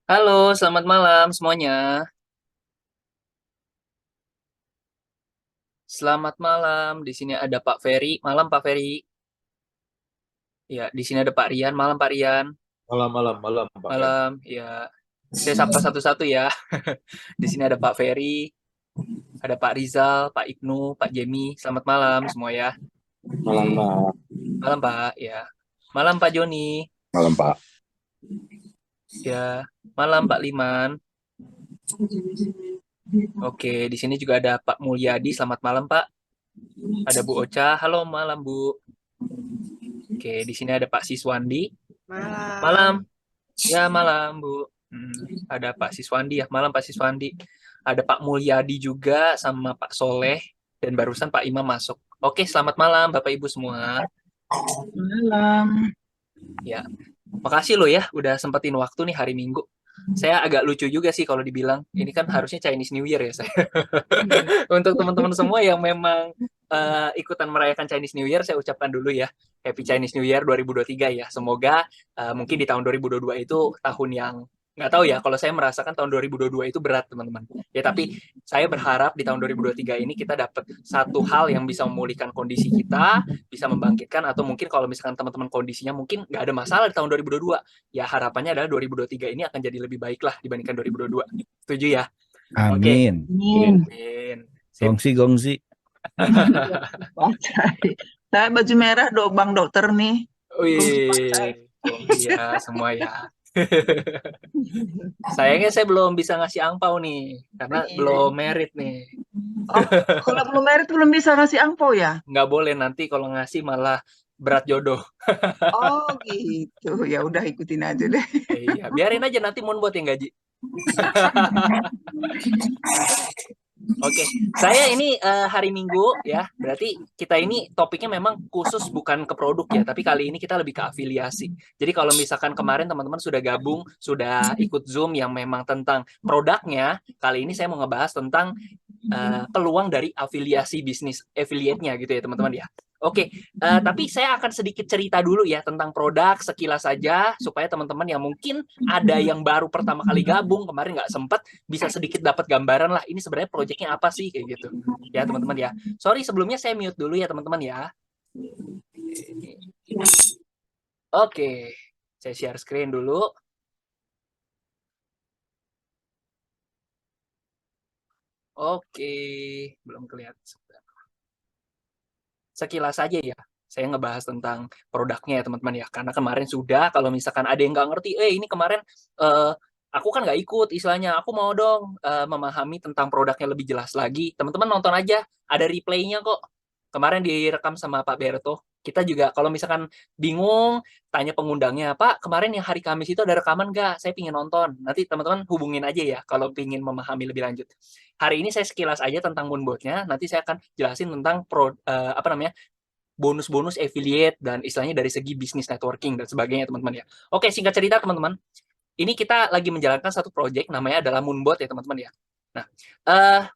Halo, selamat malam semuanya. Selamat malam. Di sini ada Pak Ferry. Malam Pak Ferry. Ya, di sini ada Pak Rian. Malam Pak Rian. Malam, malam, malam, Pak Fen. Malam. Ya, saya sapa satu-satu ya. Di sini ada Pak Ferry, ada Pak Rizal, Pak Ibnu, Pak Jemi. Selamat malam semua ya. Malam, Pak. Malam Pak. Ya. Malam Pak Joni. Malam, Pak. Ya. Malam Pak Liman. Oke, di sini juga ada Pak Mulyadi. Selamat malam Pak. Ada Bu Ocha. Halo malam Bu. Oke, di sini ada Pak Siswandi. Malam. Malam. Ya, malam, Bu. Ada Pak Siswandi ya. Malam, Pak Siswandi. Ada Pak Mulyadi juga sama Pak Soleh. Dan barusan Pak Imam masuk. Oke, selamat malam Bapak Ibu semua. Malam. Ya, makasih loh ya udah sempetin waktu nih hari Minggu. Saya agak lucu juga sih kalau dibilang. Ini kan harusnya Chinese New Year ya saya. Untuk teman-teman semua yang memang ikutan merayakan Chinese New Year, saya ucapkan dulu ya. Happy Chinese New Year 2023 ya. Semoga mungkin di tahun 2022 itu tahun yang nggak tahu ya, kalau saya merasakan tahun 2022 itu berat teman-teman. Ya tapi saya berharap di tahun 2023 ini kita dapat satu hal yang bisa memulihkan kondisi kita, bisa membangkitkan, atau mungkin kalau misalkan teman-teman kondisinya mungkin nggak ada masalah di tahun 2022, ya harapannya adalah 2023 ini akan jadi lebih baik lah dibandingkan 2022. Setuju ya? Oke. Amin. Amin. Amin. Sip. Gongsi, gongsi. Saya baju merah dong, Bang Dokter nih. Gongsi pakai. Wih, ya semua ya. Sayangnya saya belum bisa ngasih angpau nih, karena Iya. belum merit nih. Oh, kalau belum merit belum bisa ngasih angpau ya? Nggak boleh nanti kalau ngasih malah berat jodoh. Oh, gitu. Ya udah ikutin aja deh. Iya, biarin aja nanti Mun buat yang gaji. Oke, saya ini hari Minggu ya, berarti kita ini topiknya memang khusus bukan ke produk ya, tapi kali ini kita lebih ke afiliasi. Jadi kalau misalkan kemarin teman-teman sudah gabung, sudah ikut Zoom yang memang tentang produknya, kali ini saya mau ngebahas tentang peluang dari afiliasi bisnis affiliate-nya gitu ya teman-teman ya. Oke, tapi saya akan sedikit cerita dulu ya tentang produk sekilas saja supaya teman-teman yang mungkin ada yang baru pertama kali gabung kemarin nggak sempat bisa sedikit dapat gambaran lah ini sebenarnya proyeknya apa sih kayak gitu ya teman-teman ya. Sorry sebelumnya saya mute dulu ya teman-teman ya. Oke, saya share screen dulu. Oke, belum kelihatan. Sekilas saja ya, saya ngebahas tentang produknya ya teman-teman ya. Karena kemarin sudah, kalau misalkan ada yang nggak ngerti, ini kemarin aku kan nggak ikut istilahnya, aku mau dong memahami tentang produknya lebih jelas lagi. Teman-teman nonton aja, ada replaynya kok. Kemarin direkam sama Pak Berto. Kita juga kalau misalkan bingung, tanya pengundangnya, Pak, kemarin yang hari Kamis itu ada rekaman nggak? Saya pingin nonton. Nanti teman-teman hubungin aja ya kalau pingin memahami lebih lanjut. Hari ini saya sekilas aja tentang Moonbot-nya, nanti saya akan jelasin tentang apa namanya bonus-bonus affiliate dan istilahnya dari segi bisnis networking dan sebagainya teman-teman ya. Oke, singkat cerita teman-teman, ini kita lagi menjalankan satu project namanya adalah Moonbot ya teman-teman ya. Nah,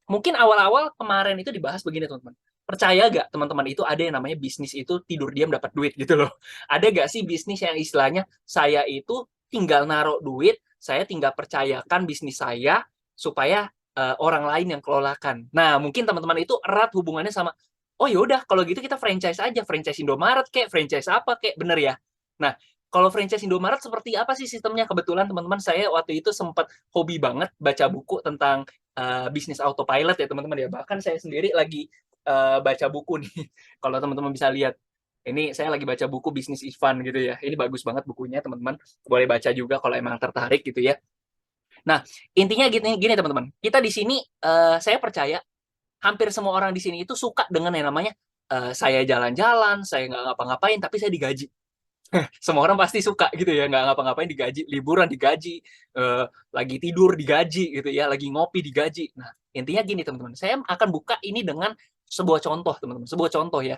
mungkin awal-awal kemarin itu dibahas begini teman-teman. Percaya gak teman-teman itu ada yang namanya bisnis itu tidur diam dapat duit gitu loh. Ada gak sih bisnis yang istilahnya saya itu tinggal naruh duit, saya tinggal percayakan bisnis saya supaya orang lain yang kelolakan. Nah, mungkin teman-teman itu erat hubungannya sama, oh yaudah kalau gitu kita franchise aja, franchise Indomaret kayak franchise apa kayak bener ya. Nah, kalau franchise Indomaret seperti apa sih sistemnya? Kebetulan teman-teman saya waktu itu sempat hobi banget baca buku tentang bisnis autopilot ya teman-teman ya. Bahkan saya sendiri lagi baca buku nih. Kalau teman-teman bisa lihat, ini saya lagi baca buku bisnis Ivan gitu ya. Ini bagus banget bukunya teman-teman. Boleh baca juga kalau emang tertarik gitu ya. Nah, intinya gini, gini teman-teman. Kita di sini saya percaya hampir semua orang di sini itu suka dengan yang namanya saya jalan-jalan, saya nggak ngapa-ngapain, tapi saya digaji. Semua orang pasti suka gitu ya, nggak ngapa-ngapain digaji, liburan digaji, lagi tidur digaji gitu ya, lagi ngopi digaji. Nah, intinya gini teman-teman, saya akan buka ini dengan sebuah contoh teman-teman, sebuah contoh ya.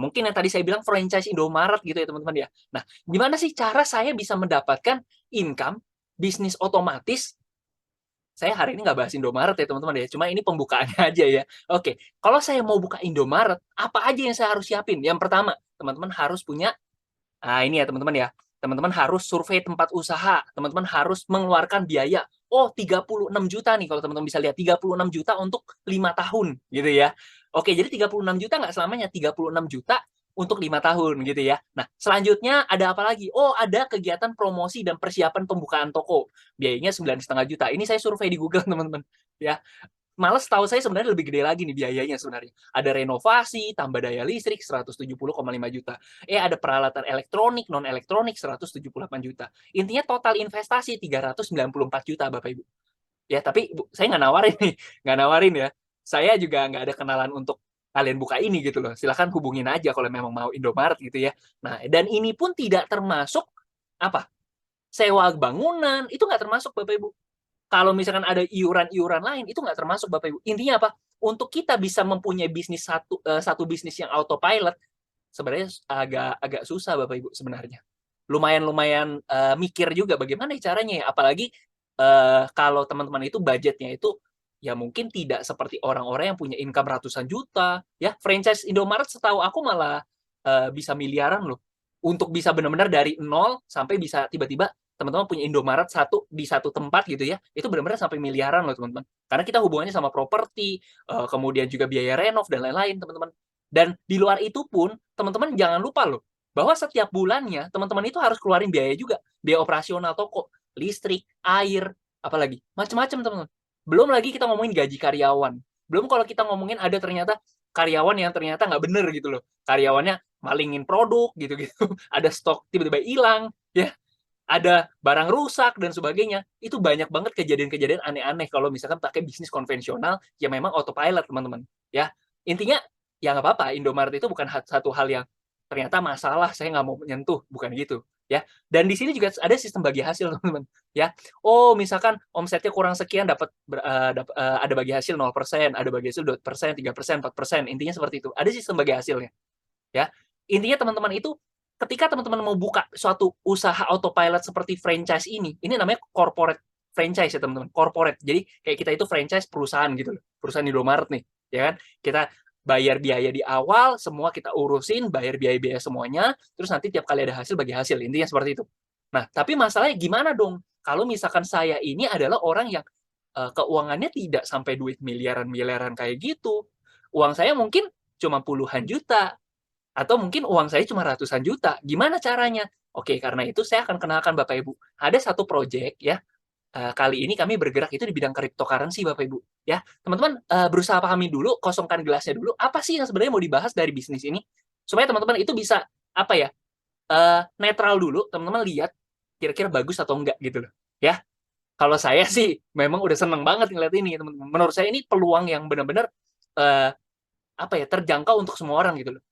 Mungkin yang tadi saya bilang franchise Indomaret gitu ya teman-teman ya. Nah, gimana sih cara saya bisa mendapatkan income bisnis otomatis. Saya hari ini nggak bahas Indomaret ya teman-teman ya, cuma ini pembukaannya aja ya. Oke, kalau saya mau buka Indomaret, apa aja yang saya harus siapin? Yang pertama, teman-teman harus punya, ini ya teman-teman ya, teman-teman harus survei tempat usaha, teman-teman harus mengeluarkan biaya. Oh, 36 juta nih kalau teman-teman bisa lihat, 36 juta untuk 5 tahun gitu ya. Oke, jadi 36 juta nggak selamanya, 36 juta untuk 5 tahun gitu ya. Nah, selanjutnya ada apa lagi? Oh, ada kegiatan promosi dan persiapan pembukaan toko. Biayanya 9,5 juta. Ini saya survei di Google, teman-teman. Ya, malah setahu saya sebenarnya lebih gede lagi nih biayanya sebenarnya. Ada renovasi, tambah daya listrik 170,5 juta. Ada peralatan elektronik, non elektronik 178 juta. Intinya total investasi 394 juta Bapak Ibu. Ya, tapi saya nggak nawarin nih, nggak nawarin ya. Saya juga nggak ada kenalan untuk kalian buka ini gitu loh. Silahkan hubungin aja kalau memang mau Indomaret gitu ya. Nah, dan ini pun tidak termasuk apa? Sewa bangunan, itu nggak termasuk Bapak Ibu. Kalau misalkan ada iuran-iuran lain, itu nggak termasuk Bapak Ibu. Intinya apa? Untuk kita bisa mempunyai bisnis satu bisnis yang autopilot, sebenarnya agak susah Bapak Ibu sebenarnya. Lumayan mikir juga bagaimana caranya ya. Apalagi kalau teman-teman itu budgetnya itu ya mungkin tidak seperti orang-orang yang punya income ratusan juta. Ya, franchise Indomaret setahu aku malah bisa miliaran loh. Untuk bisa benar-benar dari nol sampai bisa tiba-tiba teman-teman punya Indomaret di satu tempat gitu ya, itu benar-benar sampai miliaran loh teman-teman. Karena kita hubungannya sama properti, kemudian juga biaya renov dan lain-lain teman-teman. Dan di luar itu pun teman-teman jangan lupa loh bahwa setiap bulannya teman-teman itu harus keluarin biaya juga, biaya operasional toko, listrik, air, apalagi macam-macam teman-teman. Belum lagi kita ngomongin gaji karyawan. Belum kalau kita ngomongin ada ternyata karyawan yang ternyata nggak bener gitu loh. Karyawannya malingin produk gitu-gitu, ada stok tiba-tiba hilang, ya ada barang rusak dan sebagainya. Itu banyak banget kejadian-kejadian aneh-aneh kalau misalkan pakai bisnis konvensional yang memang autopilot, teman-teman. Ya, intinya ya nggak apa-apa. Indomaret itu bukan satu hal yang ternyata masalah saya nggak mau menyentuh, bukan gitu. Ya, dan di sini juga ada sistem bagi hasil, teman-teman. Ya, oh misalkan omsetnya kurang sekian dapat ada bagi hasil 0%, ada bagi hasil 2%, 3%, 4%. Intinya seperti itu. Ada sistem bagi hasilnya. Ya, intinya teman-teman itu ketika teman-teman mau buka suatu usaha autopilot seperti franchise ini namanya corporate franchise ya teman-teman, corporate. Jadi kayak kita itu franchise perusahaan gitu loh, perusahaan Indomaret nih, ya kan? Kita bayar biaya di awal, semua kita urusin, bayar biaya-biaya semuanya, terus nanti tiap kali ada hasil bagi hasil, intinya seperti itu. Nah, tapi masalahnya gimana dong? Kalau misalkan saya ini adalah orang yang keuangannya tidak sampai duit miliaran-miliaran kayak gitu. Uang saya mungkin cuma puluhan juta, atau mungkin uang saya cuma ratusan juta. Gimana caranya? Oke, karena itu saya akan kenalkan Bapak Ibu. Ada satu proyek ya, kali ini kami bergerak itu di bidang cryptocurrency Bapak Ibu. Ya, teman-teman berusaha pahami dulu, kosongkan gelasnya dulu. Apa sih yang sebenarnya mau dibahas dari bisnis ini? Supaya teman-teman itu bisa apa ya? Netral dulu, teman-teman lihat kira-kira bagus atau enggak gitu loh. Ya, kalau saya sih memang udah seneng banget ngeliat ini, teman-teman. Menurut saya ini peluang yang benar-benar apa ya terjangkau untuk semua orang gitu loh.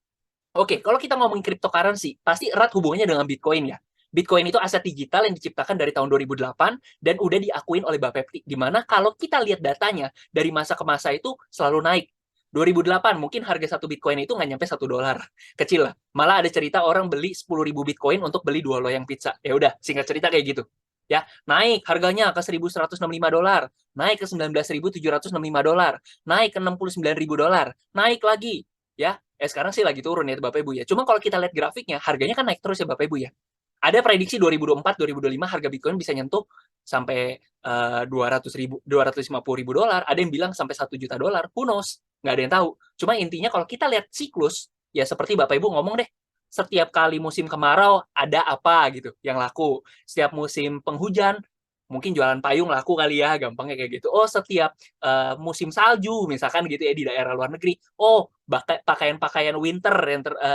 Oke, kalau kita ngomongin cryptocurrency, pasti erat hubungannya dengan Bitcoin ya. Bitcoin itu aset digital yang diciptakan dari tahun 2008 dan udah diakuin oleh Bapepti. Di mana kalau kita lihat datanya, dari masa ke masa itu selalu naik. 2008 mungkin harga satu Bitcoin itu nggak nyampe $1. Kecil lah. Malah ada cerita orang beli 10.000 Bitcoin untuk beli 2 loyang pizza. Ya udah, singkat cerita kayak gitu. Ya, naik harganya ke $1.165, naik ke $19.765, naik ke $69.000, naik lagi. Ya, sekarang sih lagi turun ya Bapak Ibu ya. Cuma kalau kita lihat grafiknya, harganya kan naik terus ya Bapak Ibu ya. Ada prediksi 2024, 2025 harga Bitcoin bisa nyentuh sampai 250 ribu dolar. Ada yang bilang sampai 1 juta dolar. Who knows? Nggak ada yang tahu. Cuma intinya kalau kita lihat siklus, ya seperti Bapak Ibu ngomong deh, setiap kali musim kemarau ada apa gitu yang laku. Setiap musim penghujan mungkin jualan payung laku kali ya, gampangnya kayak gitu. Oh, setiap musim salju misalkan gitu ya di daerah luar negeri, oh pakaian-pakaian winter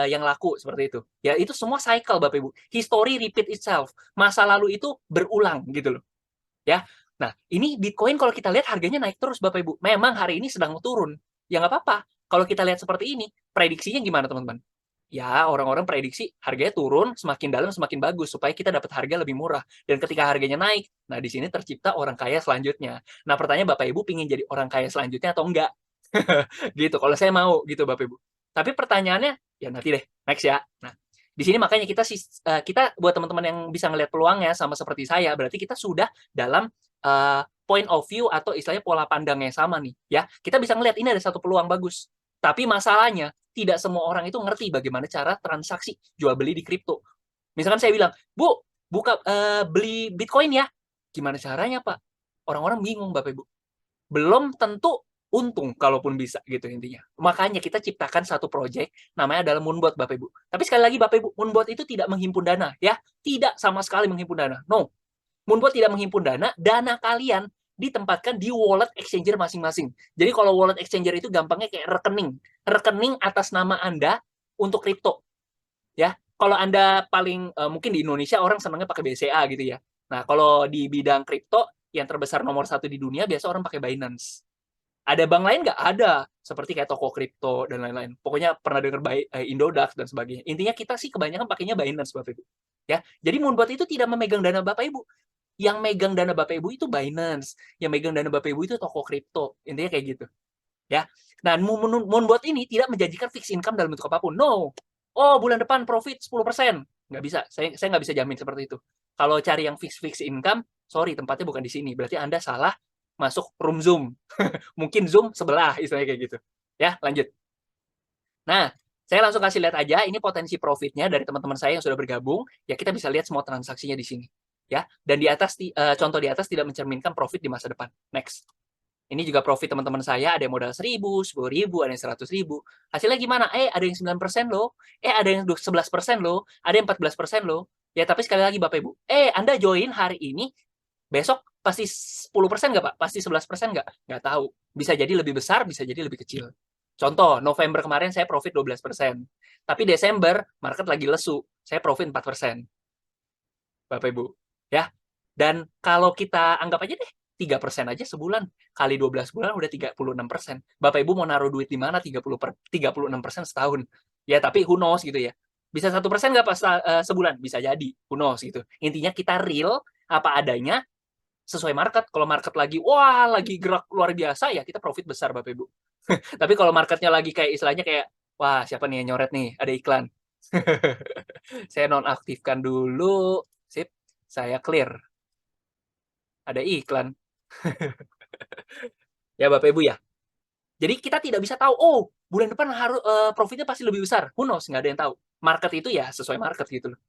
yang laku seperti itu. Ya itu semua cycle Bapak Ibu. History repeat itself. Masa lalu itu berulang gitu loh. Ya. Nah, ini Bitcoin kalau kita lihat harganya naik terus Bapak Ibu. Memang hari ini sedang turun. Ya nggak apa-apa. Kalau kita lihat seperti ini, prediksinya gimana teman-teman? Ya, orang-orang prediksi harganya turun, semakin dalam semakin bagus, supaya kita dapat harga lebih murah. Dan ketika harganya naik, nah di sini tercipta orang kaya selanjutnya. Nah, pertanyaan Bapak Ibu pingin jadi orang kaya selanjutnya atau enggak? Gitu, kalau saya mau gitu Bapak Ibu. Tapi pertanyaannya, ya nanti deh, next ya. Nah, di sini makanya kita buat teman-teman yang bisa ngelihat peluangnya sama seperti saya, berarti kita sudah dalam point of view atau istilahnya pola pandang yang sama nih. Ya, kita bisa ngelihat ini ada satu peluang bagus. Tapi masalahnya, tidak semua orang itu ngerti bagaimana cara transaksi jual beli di kripto. Misalkan saya bilang, Bu, beli Bitcoin ya. Gimana caranya, Pak? Orang-orang bingung, Bapak Ibu. Belum tentu untung kalaupun bisa gitu intinya. Makanya kita ciptakan satu project namanya adalah Moonbot, Bapak Ibu. Tapi sekali lagi Bapak Ibu, Moonbot itu tidak menghimpun dana ya. Tidak sama sekali menghimpun dana. No. Moonbot tidak menghimpun dana, dana kalian ditempatkan di wallet exchanger masing-masing. Jadi kalau wallet exchanger itu gampangnya kayak rekening atas nama Anda untuk kripto. Ya, kalau Anda paling mungkin di Indonesia orang senangnya pakai BCA gitu ya. Nah, kalau di bidang kripto yang terbesar nomor 1 di dunia biasa orang pakai Binance. Ada bank lain nggak? Ada. Seperti kayak toko kripto dan lain-lain. Pokoknya pernah dengar Indodax dan sebagainya. Intinya kita sih kebanyakan pakainya Binance, Bapak Ibu. Ya, jadi Moonbot itu tidak memegang dana Bapak Ibu. Yang megang dana Bapak Ibu itu Binance. Yang megang dana Bapak Ibu itu toko kripto. Intinya kayak gitu. Ya. Nah, Moonbot ini tidak menjanjikan fixed income dalam bentuk apapun. No. Oh, bulan depan profit 10%. Nggak bisa. Saya nggak bisa jamin seperti itu. Kalau cari yang fixed income, sorry, tempatnya bukan di sini. Berarti Anda salah masuk room Zoom. Mungkin Zoom sebelah, istilahnya kayak gitu. Ya, lanjut. Nah, saya langsung kasih lihat aja, ini potensi profitnya dari teman-teman saya yang sudah bergabung. Ya, kita bisa lihat semua transaksinya di sini. Ya, dan di atas, contoh di atas tidak mencerminkan profit di masa depan. Next. Ini juga profit teman-teman saya, ada yang modal 1.000, 10.000, ada yang 100.000. Hasilnya gimana? Ada yang 9% loh. Ada yang 11% loh. Ada yang 14% loh. Ya, tapi sekali lagi Bapak Ibu. Anda join hari ini, besok pasti 10% nggak, Pak? Pasti 11% nggak? Nggak tahu. Bisa jadi lebih besar, bisa jadi lebih kecil. Contoh, November kemarin saya profit 12%. Tapi Desember, market lagi lesu. Saya profit 4%. Bapak Ibu. Ya. Dan kalau kita anggap aja deh, 3% aja sebulan. Kali 12 bulan udah 36%. Bapak Ibu mau naruh duit di mana 36% setahun? Ya, tapi who knows gitu ya. Bisa 1% nggak pas sebulan? Bisa jadi. Who knows gitu. Intinya kita real, apa adanya, sesuai market. Kalau market lagi, wah, lagi gerak luar biasa, ya kita profit besar, Bapak Ibu. Tapi kalau marketnya lagi kayak istilahnya kayak, wah, siapa nih yang nyoret nih? Ada iklan. Saya nonaktifkan dulu. Sip, saya clear. Ada iklan. Ya Bapak Ibu ya. Jadi kita tidak bisa tahu, oh bulan depan harus profitnya pasti lebih besar. Who knows, nggak ada yang tahu. Market itu ya sesuai market gitu loh.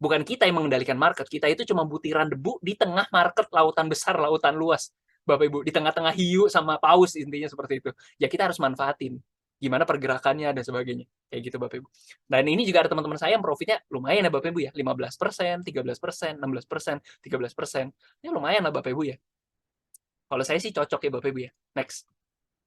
Bukan kita yang mengendalikan market, kita itu cuma butiran debu di tengah market lautan besar, lautan luas. Bapak Ibu, di tengah-tengah hiu sama paus intinya seperti itu. Ya kita harus manfaatin gimana pergerakannya dan sebagainya. Kayak gitu Bapak Ibu. Dan ini juga ada teman-teman saya yang profitnya lumayan ya Bapak Ibu ya. 15%, 13%, 16%, 13%. Ya lumayan lah Bapak Ibu ya. Kalau saya sih cocok ya Bapak Ibu ya. Next.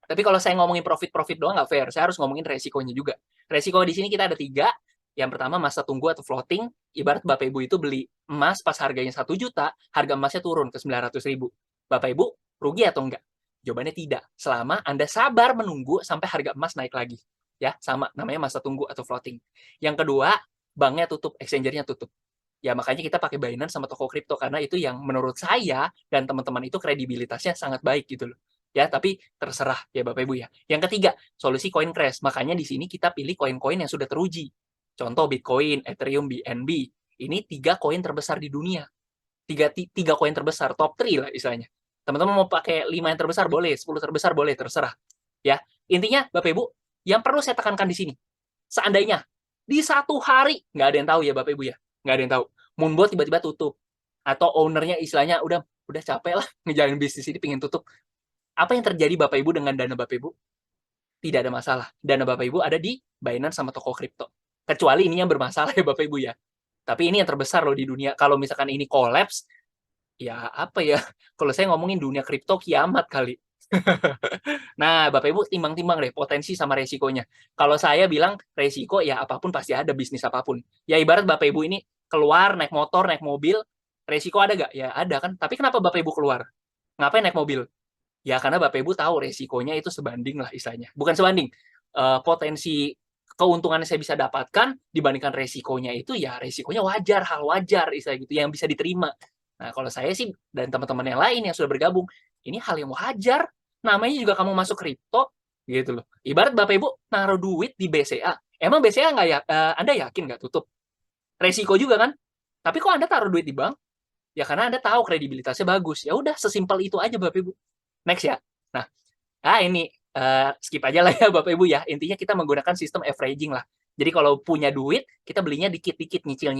Tapi kalau saya ngomongin profit-profit doang nggak fair. Saya harus ngomongin resikonya juga. Resiko di sini kita ada 3. Yang pertama masa tunggu atau floating. Ibarat Bapak Ibu itu beli emas pas harganya 1 juta, harga emasnya turun ke 900.000. Bapak Ibu rugi atau enggak? Jawabannya tidak. Selama Anda sabar menunggu sampai harga emas naik lagi. Ya, sama. Namanya masa tunggu atau floating. Yang kedua, banknya tutup, exchangernya tutup. Ya, makanya kita pakai Binance sama toko kripto. Karena itu yang menurut saya dan teman-teman itu kredibilitasnya sangat baik gitu loh. Ya, tapi terserah ya Bapak Ibu ya. Yang ketiga, solusi coin crash. Makanya di sini kita pilih koin-koin yang sudah teruji. Contoh Bitcoin, Ethereum, BNB. Ini 3 koin terbesar di dunia. 3 koin terbesar, top 3 lah istilahnya. Teman-teman mau pakai 5 yang terbesar boleh, 10 terbesar boleh, terserah. Ya, intinya Bapak Ibu, yang perlu saya tekankan di sini. Seandainya di satu hari, nggak ada yang tahu ya Bapak Ibu ya. Nggak ada yang tahu. Moonbot tiba-tiba tutup. Atau ownernya istilahnya udah capek lah ngejalanin bisnis ini, pengen tutup. Apa yang terjadi Bapak Ibu dengan dana Bapak Ibu? Tidak ada masalah. Dana Bapak Ibu ada di Binance sama toko kripto. Kecuali ini yang bermasalah ya Bapak Ibu ya. Tapi ini yang terbesar loh di dunia. Kalau misalkan ini collapse, ya apa ya? Kalau saya ngomongin dunia kripto kiamat kali. Nah, Bapak Ibu timbang-timbang deh potensi sama resikonya. Kalau saya bilang resiko ya apapun pasti ada, bisnis apapun. Ya ibarat Bapak Ibu ini keluar naik motor, naik mobil, resiko ada gak? Ya ada kan. Tapi kenapa Bapak Ibu keluar? Ngapain naik mobil? Ya karena Bapak Ibu tahu resikonya itu sebanding lah istilahnya. Bukan sebanding. Potensi keuntungan yang saya bisa dapatkan dibandingkan resikonya itu ya resikonya wajar, hal wajar istilah gitu yang bisa diterima. Nah, kalau saya sih dan teman-teman yang lain yang sudah bergabung, ini hal yang wajar. Namanya juga kamu masuk kripto gitu loh. Ibarat Bapak Ibu naruh duit di BCA. Emang BCA nggak ya? Anda yakin nggak tutup? Resiko juga kan? Tapi kok Anda taruh duit di bank? Ya karena Anda tahu kredibilitasnya bagus. Ya udah sesimpel itu aja Bapak Ibu. Next ya. Nah, ini skip aja lah ya Bapak Ibu ya. Intinya kita menggunakan sistem averaging lah. Jadi kalau punya duit, kita belinya dikit-dikit, nyicil.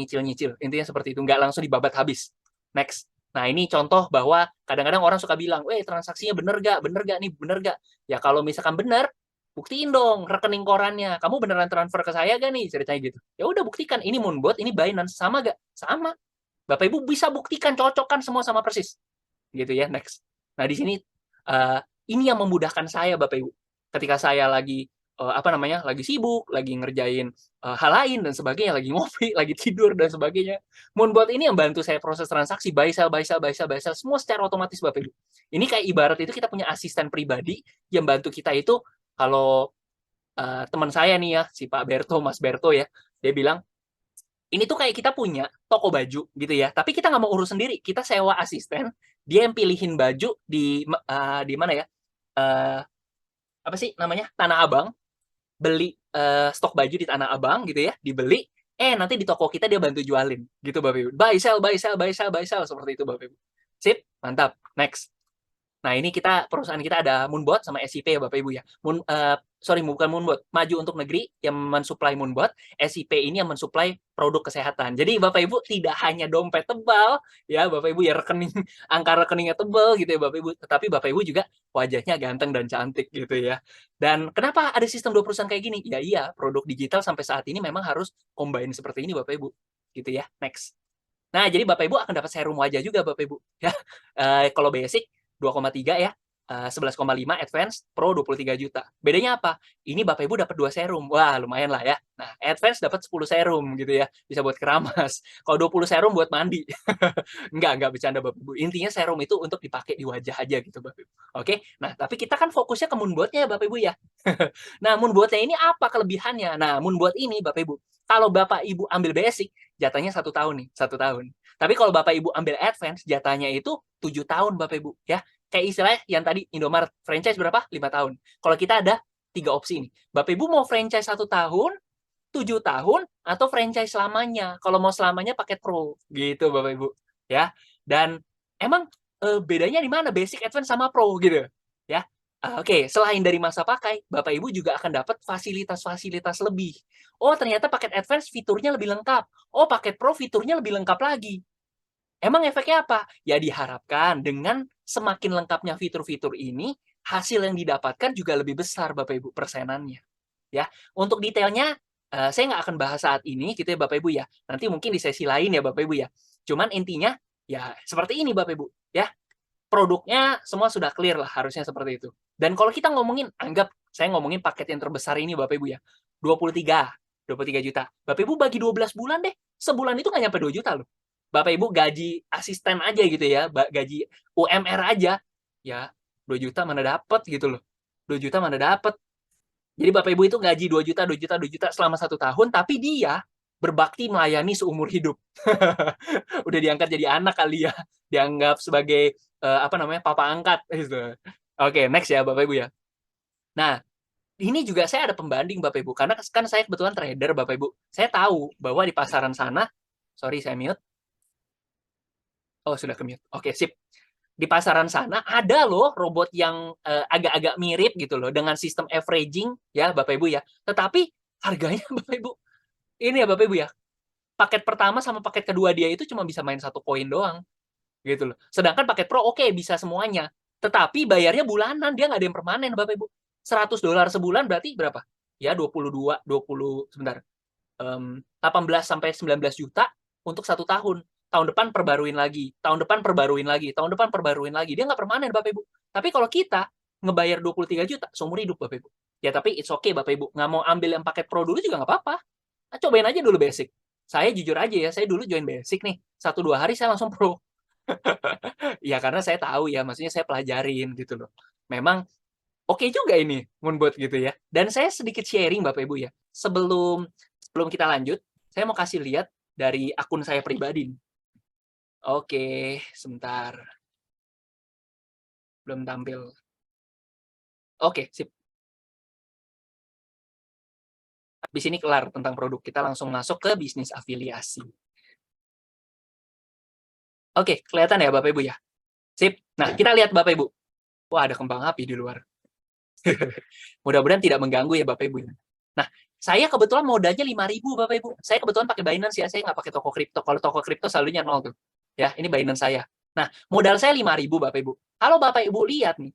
Intinya seperti itu, nggak langsung dibabat habis. Next. Nah, ini contoh bahwa kadang-kadang orang suka bilang, transaksinya bener gak nih, bener gak? Ya kalau misalkan bener, buktiin dong rekening korannya. Kamu beneran transfer ke saya gak nih? Ceritanya gitu. Ya udah buktikan, ini Moonbot, ini Binance, sama gak? Sama. Bapak Ibu bisa buktikan, cocokkan semua sama persis. Gitu ya, next. Nah, di sini ini yang memudahkan saya Bapak Ibu. Ketika saya lagi lagi sibuk, lagi ngerjain hal lain dan sebagainya, lagi ngopi, lagi tidur dan sebagainya. Moonbot ini yang bantu saya proses transaksi, buy sell, semua secara otomatis Bapak Ibu. Ini kayak ibarat itu kita punya asisten pribadi yang bantu kita itu kalau teman saya nih ya, si Pak Berto, Mas Berto ya, dia bilang, ini tuh kayak kita punya toko baju gitu ya, tapi kita nggak mau urus sendiri, kita sewa asisten, dia yang pilihin baju di mana ya, apa sih namanya, Tanah Abang, beli stok baju di Tanah Abang gitu ya, dibeli, nanti di toko kita dia bantu jualin gitu Bapak Ibu, buy sell seperti itu Bapak Ibu. Sip, mantap. Next. Nah, ini perusahaan kita ada Moonbot sama SIP ya Bapak Ibu ya. Bukan Moonbot, Maju Untuk Negeri yang mensuplai Moonbot, SIP ini yang mensuplai produk kesehatan. Jadi Bapak Ibu tidak hanya dompet tebal ya Bapak Ibu ya, angka rekeningnya tebal gitu ya Bapak Ibu, tetapi Bapak Ibu juga wajahnya ganteng dan cantik gitu ya. Dan kenapa ada sistem 2 perusahaan kayak gini? Ya iya, produk digital sampai saat ini memang harus combine seperti ini Bapak Ibu. Gitu ya. Next. Nah, jadi Bapak Ibu akan dapat serum wajah juga Bapak Ibu ya. Kalau basic 2,3 ya, 11,5 Advance, Pro 23 juta. Bedanya apa? Ini Bapak Ibu dapat 2 serum. Wah, lumayan lah ya. Nah, Advance dapat 10 serum gitu ya. Bisa buat keramas. Kalau 20 serum buat mandi. Enggak bercanda Bapak Ibu. Intinya serum itu untuk dipakai di wajah aja gitu Bapak Ibu. Oke? Nah, tapi kita kan fokusnya ke Moonbot-nya ya Bapak Ibu ya. Nah, Moonbot-nya ini apa kelebihannya? Nah, Moonbot ini Bapak Ibu, kalau Bapak Ibu ambil basic, jatahnya 1 tahun nih, 1 tahun. Tapi kalau Bapak Ibu ambil advance, jatahnya itu 7 tahun Bapak Ibu ya. Kayak istilahnya yang tadi Indomaret franchise berapa? 5 tahun. Kalau kita ada 3 opsi ini. Bapak Ibu mau franchise 1 tahun, 7 tahun, atau franchise selamanya. Kalau mau selamanya paket Pro gitu Bapak Ibu ya. Dan emang bedanya di mana basic, advance sama Pro gitu ya. Oke, selain dari masa pakai, Bapak Ibu juga akan dapat fasilitas-fasilitas lebih. Oh, ternyata paket advance fiturnya lebih lengkap. Oh, paket Pro fiturnya lebih lengkap lagi. Emang efeknya apa? Ya diharapkan dengan semakin lengkapnya fitur-fitur ini, hasil yang didapatkan juga lebih besar Bapak Ibu persenannya. Ya, untuk detailnya saya nggak akan bahas saat ini gitu ya Bapak Ibu ya. Nanti mungkin di sesi lain ya Bapak Ibu ya. Cuman intinya ya seperti ini Bapak Ibu ya. Produknya semua sudah clear lah, harusnya seperti itu. Dan kalau kita ngomongin, saya ngomongin paket yang terbesar ini Bapak Ibu ya, 23 juta. Bapak Ibu bagi 12 bulan deh, sebulan itu nggak nyampe 2 juta loh. Bapak Ibu gaji asisten aja gitu ya, gaji UMR aja, ya 2 juta mana dapat gitu loh. 2 juta mana dapat. Jadi Bapak Ibu itu gaji 2 juta selama 1 tahun, tapi dia berbakti melayani seumur hidup. Udah diangkat jadi anak kali ya, dianggap sebagai papa angkat gitu. Oke, next ya Bapak Ibu ya. Nah, ini juga saya ada pembanding Bapak Ibu, karena kan saya kebetulan trader Bapak Ibu. Saya tahu bahwa di pasaran sana, sorry saya mute. Oh, sudah ke mute. Oke, sip. Di pasaran sana ada loh robot yang agak-agak mirip gitu loh dengan sistem averaging ya Bapak Ibu ya. Tetapi harganya Bapak Ibu, ini ya Bapak Ibu ya, paket pertama sama paket kedua dia itu cuma bisa main 1 koin doang gitu loh. Sedangkan paket Pro oke, bisa semuanya. Tetapi bayarnya bulanan, dia nggak ada yang permanen Bapak Ibu. $100 sebulan berarti berapa? Ya 18 sampai 19 juta untuk 1 tahun. Tahun depan perbaruin lagi, tahun depan perbaruin lagi. Dia nggak permanen Bapak Ibu. Tapi kalau kita ngebayar 23 juta seumur hidup Bapak Ibu. Ya tapi it's okay Bapak Ibu. Nggak mau ambil yang paket Pro dulu juga nggak apa-apa. Nah, cobain aja dulu basic. Saya jujur aja ya, saya dulu join basic nih. 1-2 hari saya langsung Pro. Ya karena saya tahu ya, maksudnya saya pelajarin gitu loh. Memang oke juga ini Moonbot gitu ya. Dan saya sedikit sharing Bapak Ibu ya. Sebelum kita lanjut, saya mau kasih lihat dari akun saya pribadi. Oke, sebentar. Belum tampil. Oke, sip. Habis ini kelar tentang produk, kita langsung masuk ke bisnis afiliasi. Oke, kelihatan ya Bapak Ibu ya? Sip. Nah, kita lihat Bapak Ibu. Wah, ada kembang api di luar. Mudah-mudahan tidak mengganggu ya Bapak Ibu. Nah, Saya kebetulan modalnya 5.000 Bapak Ibu. Saya kebetulan pakai Binance ya, saya nggak pakai toko kripto. Kalau toko kripto selalunya 0 tuh. Ya, ini Binance saya. Nah, modal saya 5.000 Bapak Ibu. Kalau Bapak Ibu lihat nih,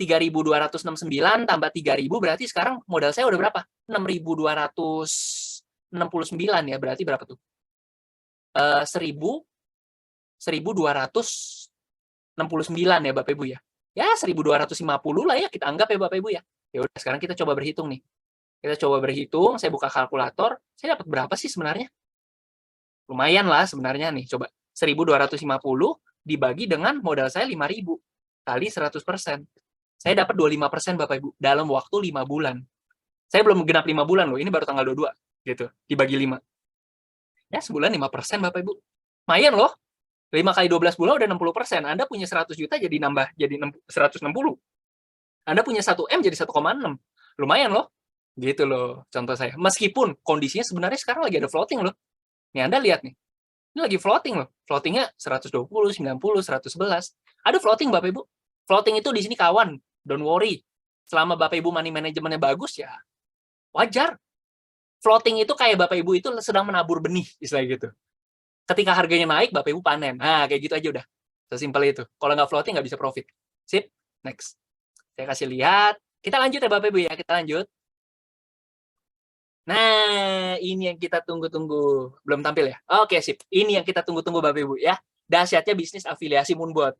3.269 tambah 3.000 berarti sekarang modal saya udah berapa? 6.269 ya, berarti berapa tuh? 1.269 ya Bapak Ibu ya. Ya 1.250 lah ya, kita anggap ya Bapak Ibu ya. Ya udah, sekarang kita coba berhitung nih. Kita coba berhitung, saya buka kalkulator, saya dapat berapa sih sebenarnya? Lumayan lah sebenarnya nih, coba. 1.250 dibagi dengan modal saya 5.000 kali 100%. Saya dapat 25% Bapak Ibu dalam waktu 5 bulan. Saya belum genap 5 bulan loh, ini baru tanggal 22 gitu, dibagi 5. Ya sebulan 5% Bapak Ibu. Lumayan loh. 5 kali 12 bulan udah 60%. Anda punya 100 juta jadi nambah jadi 160. Anda punya 1 M jadi 1,6. Lumayan loh. Gitu loh contoh saya. Meskipun kondisinya sebenarnya sekarang lagi ada floating loh. Nih Anda lihat nih. Ini lagi floating loh. Floatingnya 120, 90, 111. Ada floating Bapak Ibu. Floating itu di sini kawan. Don't worry. Selama Bapak Ibu money manajemennya bagus ya wajar. Floating itu kayak Bapak Ibu itu sedang menabur benih, istilah gitu. Ketika harganya naik, Bapak Ibu panen. Nah, kayak gitu aja udah. Sesimpel itu. Kalau nggak floating, nggak bisa profit. Sip, next. Saya kasih lihat. Kita lanjut ya Bapak Ibu ya, kita lanjut. Nah, ini yang kita tunggu-tunggu. Belum tampil ya? Oke, sip. Ini yang kita tunggu-tunggu Bapak Ibu ya. Dahsyatnya bisnis afiliasi Moonbot.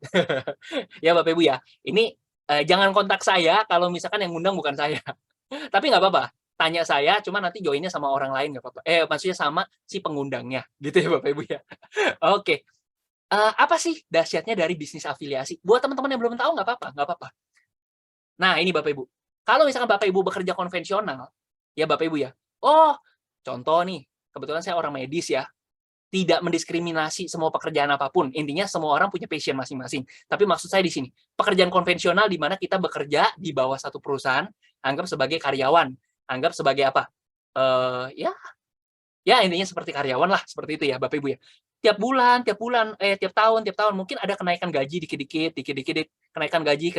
Ya Bapak Ibu ya. Ini jangan kontak saya kalau misalkan yang ngundang bukan saya. Tapi nggak apa-apa. Tanya saya, cuma nanti joinnya sama orang lain nggak apa-apa. Maksudnya sama si pengundangnya, gitu ya Bapak Ibu ya. Oke. Apa sih dahsyatnya dari bisnis afiliasi? Buat teman-teman yang belum tahu nggak apa-apa, nggak apa-apa. Nah ini Bapak Ibu. Kalau misalkan Bapak Ibu bekerja konvensional, ya Bapak Ibu ya. Oh, contoh nih, kebetulan saya orang medis ya. Tidak mendiskriminasi semua pekerjaan apapun. Intinya semua orang punya passion masing-masing. Tapi maksud saya di sini, pekerjaan konvensional di mana kita bekerja di bawah satu perusahaan, anggap sebagai karyawan. Anggap sebagai apa? Ya intinya seperti karyawan lah, seperti itu ya Bapak Ibu ya. Tiap bulan, tiap tahun mungkin ada kenaikan gaji dikit-dikit, kenaikan gaji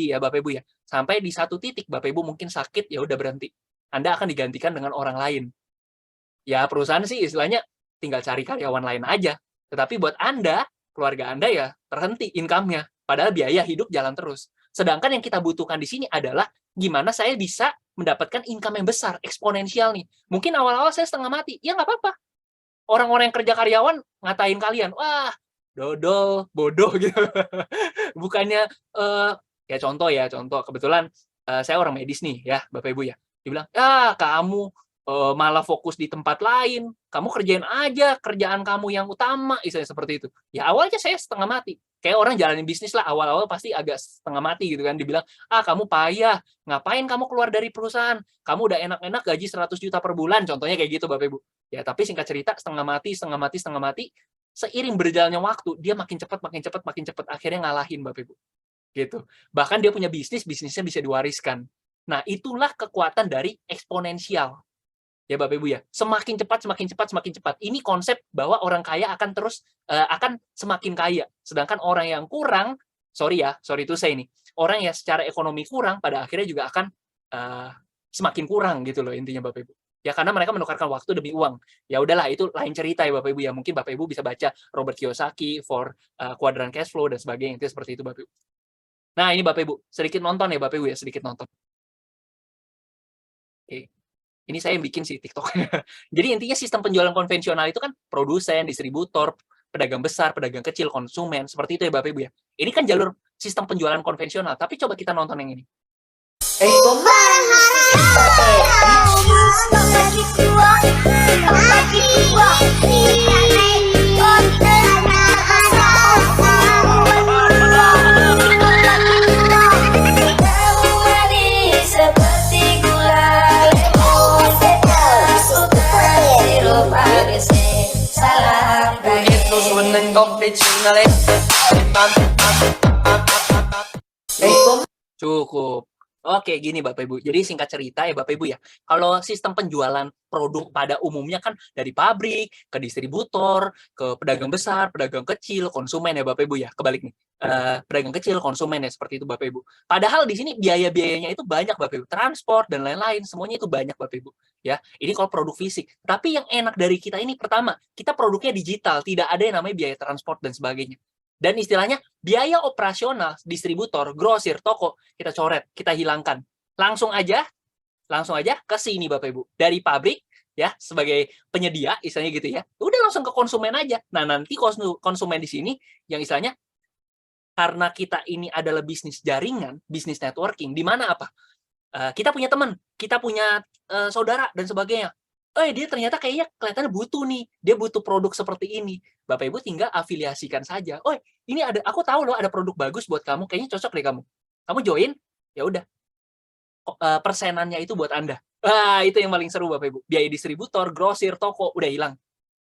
ya Bapak Ibu ya. Sampai di satu titik Bapak Ibu mungkin sakit, ya udah berhenti. Anda akan digantikan dengan orang lain. Ya perusahaan sih istilahnya tinggal cari karyawan lain aja. Tetapi buat Anda, keluarga Anda ya terhenti income-nya. Padahal biaya hidup jalan terus. Sedangkan yang kita butuhkan di sini adalah gimana saya bisa mendapatkan income yang besar, eksponensial nih. Mungkin awal-awal saya setengah mati, ya nggak apa-apa. Orang-orang yang kerja karyawan ngatain kalian, wah dodol, bodoh gitu. Bukannya, ya contoh, kebetulan saya orang medis nih ya Bapak Ibu ya. Dibilang, ya kamu malah fokus di tempat lain, kamu kerjain aja kerjaan kamu yang utama, istilahnya seperti itu. Ya awalnya saya setengah mati. Kayak orang jalanin bisnis lah, awal-awal pasti agak setengah mati gitu kan. Dibilang, kamu payah, ngapain kamu keluar dari perusahaan? Kamu udah enak-enak gaji 100 juta per bulan, contohnya kayak gitu Bapak Ibu. Ya tapi singkat cerita, setengah mati, seiring berjalannya waktu, dia makin cepat, akhirnya ngalahin Bapak Ibu. Gitu. Bahkan dia punya bisnisnya bisa diwariskan. Nah, itulah kekuatan dari eksponensial. Ya Bapak Ibu ya, semakin cepat. Ini konsep bahwa orang kaya akan terus akan semakin kaya, sedangkan orang yang kurang, sorry itu saya ini, orang yang secara ekonomi kurang pada akhirnya juga akan semakin kurang gitu loh intinya Bapak Ibu. Ya karena mereka menukarkan waktu demi uang. Ya udahlah itu lain cerita ya Bapak Ibu ya. Mungkin Bapak Ibu bisa baca Robert Kiyosaki for Quadrant Cash Flow dan sebagainya, itu seperti itu Bapak Ibu. Nah ini Bapak Ibu, sedikit nonton ya Bapak Ibu ya, sedikit nonton. Oke. Ini saya yang bikin sih TikTok. Jadi intinya sistem penjualan konvensional itu kan produsen, distributor, pedagang besar, pedagang kecil, konsumen, seperti itu ya Bapak Ibu ya. Ini kan jalur sistem penjualan konvensional, tapi coba kita nonton yang ini. Cukup. Oke, gini Bapak Ibu. Jadi singkat cerita ya Bapak Ibu ya. Kalau sistem penjualan produk pada umumnya kan dari pabrik, ke distributor, ke pedagang besar, pedagang kecil, konsumen ya Bapak Ibu ya. Kebalik nih. pedagang kecil, konsumen ya seperti itu Bapak Ibu. Padahal di sini biaya-biayanya itu banyak Bapak Ibu, transport dan lain-lain semuanya itu banyak Bapak Ibu. Ya, ini kalau produk fisik. Tapi yang enak dari kita ini pertama, kita produknya digital, tidak ada yang namanya biaya transport dan sebagainya. Dan istilahnya biaya operasional distributor, grosir, toko kita coret, kita hilangkan. Langsung aja ke sini Bapak Ibu. Dari pabrik ya sebagai penyedia istilahnya gitu ya. Udah langsung ke konsumen aja. Nah, nanti konsumen di sini yang istilahnya karena kita ini adalah bisnis jaringan, bisnis networking, di mana apa? Kita punya teman, kita punya saudara dan sebagainya. Dia ternyata kayaknya kelihatannya butuh nih, dia butuh produk seperti ini. Bapak Ibu tinggal afiliasikan saja. Ini aku tahu loh ada produk bagus buat kamu, kayaknya cocok deh kamu. Kamu join, ya udah. Persenannya itu buat Anda. Itu yang paling seru Bapak Ibu. Biaya distributor, grosir, toko udah hilang.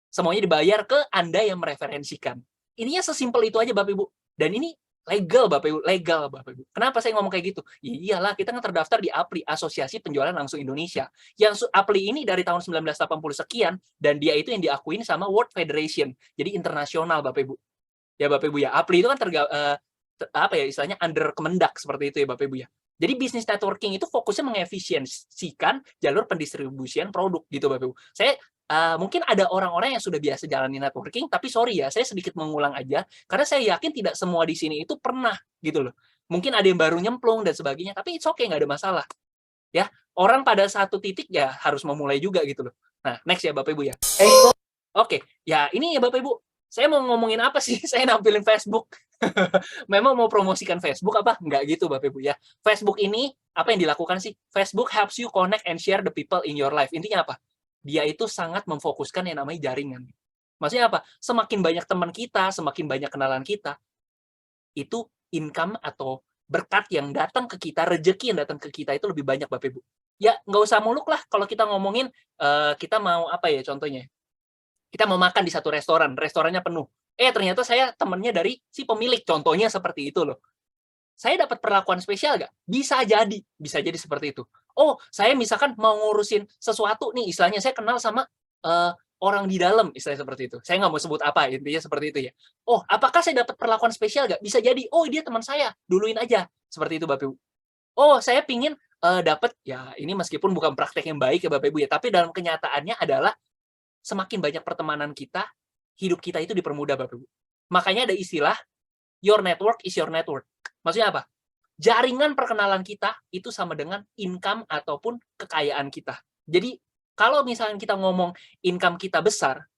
Semuanya dibayar ke Anda yang mereferensikan. Ininya sesimpel itu aja Bapak Ibu. Dan ini legal Bapak Ibu, legal Bapak Ibu. Kenapa saya ngomong kayak gitu? Ya iyalah, kita kan terdaftar di APLI, Asosiasi Penjualan Langsung Indonesia. Yang APLI ini dari tahun 1980 sekian, dan dia itu yang diakuin sama World Federation. Jadi internasional Bapak Ibu. Ya Bapak Ibu ya, APLI itu kan istilahnya under Kemendak seperti itu ya Bapak Ibu ya. Jadi bisnis networking itu fokusnya mengefisiensikan jalur pendistribusian produk gitu Bapak Ibu. Saya mungkin ada orang-orang yang sudah biasa jalani networking, tapi sorry ya, saya sedikit mengulang aja, karena saya yakin tidak semua di sini itu pernah gitu loh. Mungkin ada yang baru nyemplung dan sebagainya, tapi it's okay, nggak ada masalah. Ya, orang pada satu titik ya harus memulai juga gitu loh. Nah, next ya Bapak Ibu ya. Oke, ya ini ya Bapak Ibu. Saya mau ngomongin apa sih? Saya nampilin Facebook. Memang mau promosikan Facebook apa? Nggak gitu Bapak Ibu ya. Facebook ini apa yang dilakukan sih? Facebook helps you connect and share the people in your life. Intinya apa? Dia itu sangat memfokuskan yang namanya jaringan. Maksudnya apa? Semakin banyak teman kita, semakin banyak kenalan kita, itu income atau berkat yang datang ke kita, rezeki yang datang ke kita itu lebih banyak Bapak Ibu. Ya nggak usah muluk lah kalau kita ngomongin kita mau apa ya contohnya. Kita mau makan di satu restoran, restorannya penuh. Ternyata saya temennya dari si pemilik, contohnya seperti itu loh. Saya dapat perlakuan spesial nggak? Bisa jadi seperti itu. Saya misalkan mau ngurusin sesuatu nih, istilahnya saya kenal sama orang di dalam, istilahnya seperti itu. Saya nggak mau sebut apa, intinya seperti itu ya. Apakah saya dapat perlakuan spesial nggak? Bisa jadi. Dia teman saya, duluin aja. Seperti itu Bapak Ibu. Saya pingin dapat, ya ini meskipun bukan praktek yang baik ya Bapak Ibu ya, tapi dalam kenyataannya adalah semakin banyak pertemanan kita, hidup kita itu dipermudah Bapak Ibu. Makanya ada istilah, your network is your network. Maksudnya apa? Jaringan perkenalan kita itu sama dengan income ataupun kekayaan kita. Jadi, kalau misalnya kita ngomong income kita besar,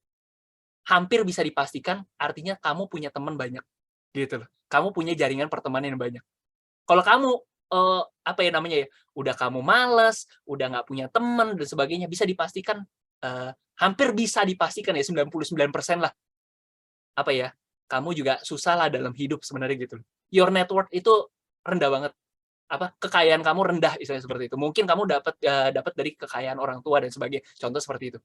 hampir bisa dipastikan artinya kamu punya teman banyak. Gitu loh. Kamu punya jaringan pertemanan yang banyak. Kalau kamu, udah kamu malas, udah nggak punya teman, dan sebagainya, bisa dipastikan, hampir bisa dipastikan ya, 99% lah. Kamu juga susah lah dalam hidup sebenarnya gitu. Your network itu rendah banget. Kekayaan kamu rendah istilahnya seperti itu. Mungkin kamu dapat dari kekayaan orang tua dan sebagainya. Contoh seperti itu.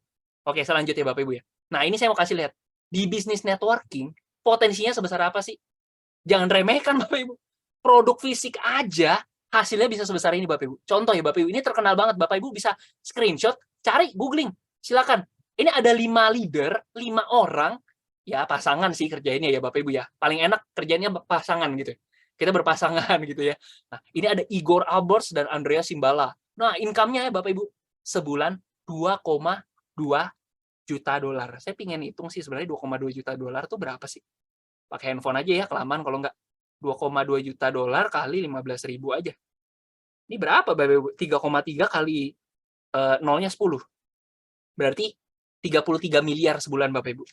Oke, selanjutnya Bapak Ibu ya. Nah, ini saya mau kasih lihat. Di bisnis networking, potensinya sebesar apa sih? Jangan remehkan Bapak Ibu. Produk fisik aja hasilnya bisa sebesar ini Bapak Ibu. Contoh ya Bapak Ibu, ini terkenal banget. Bapak Ibu bisa screenshot, cari, googling. Silakan. Ini ada 5 leader, 5 orang, ya pasangan sih kerjainnya ya Bapak Ibu ya. Paling enak kerjainnya pasangan gitu. Kita berpasangan gitu ya. Nah, ini ada Igor Alborz dan Andrea Simbala. Nah, income-nya ya Bapak Ibu, sebulan 2,2 juta dolar. Saya pingin hitung sih sebenarnya 2,2 juta dolar itu berapa sih? Pakai handphone aja ya, kelamaan kalau nggak. 2,2 juta dolar kali 15.000 aja. Ini berapa Bapak Ibu? 3,3 kali nolnya 10. Berarti 33 miliar sebulan Bapak Ibu.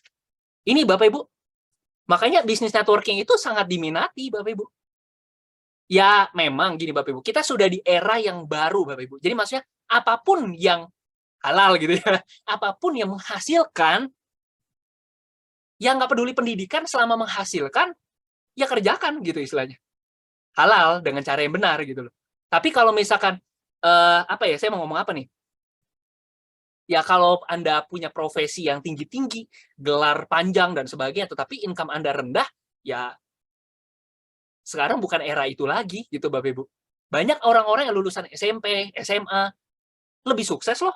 Ini Bapak Ibu, makanya bisnis networking itu sangat diminati Bapak Ibu. Ya memang gini Bapak Ibu, kita sudah di era yang baru Bapak Ibu. Jadi maksudnya apapun yang halal gitu ya, apapun yang menghasilkan, yang nggak peduli pendidikan selama menghasilkan, ya kerjakan gitu istilahnya. Halal dengan cara yang benar gitu loh. Tapi kalau misalkan, saya mau ngomong apa nih? Ya kalau Anda punya profesi yang tinggi-tinggi, gelar panjang dan sebagainya, tetapi income Anda rendah, ya sekarang bukan era itu lagi gitu Bapak Ibu. Banyak orang-orang yang lulusan SMP, SMA, lebih sukses loh.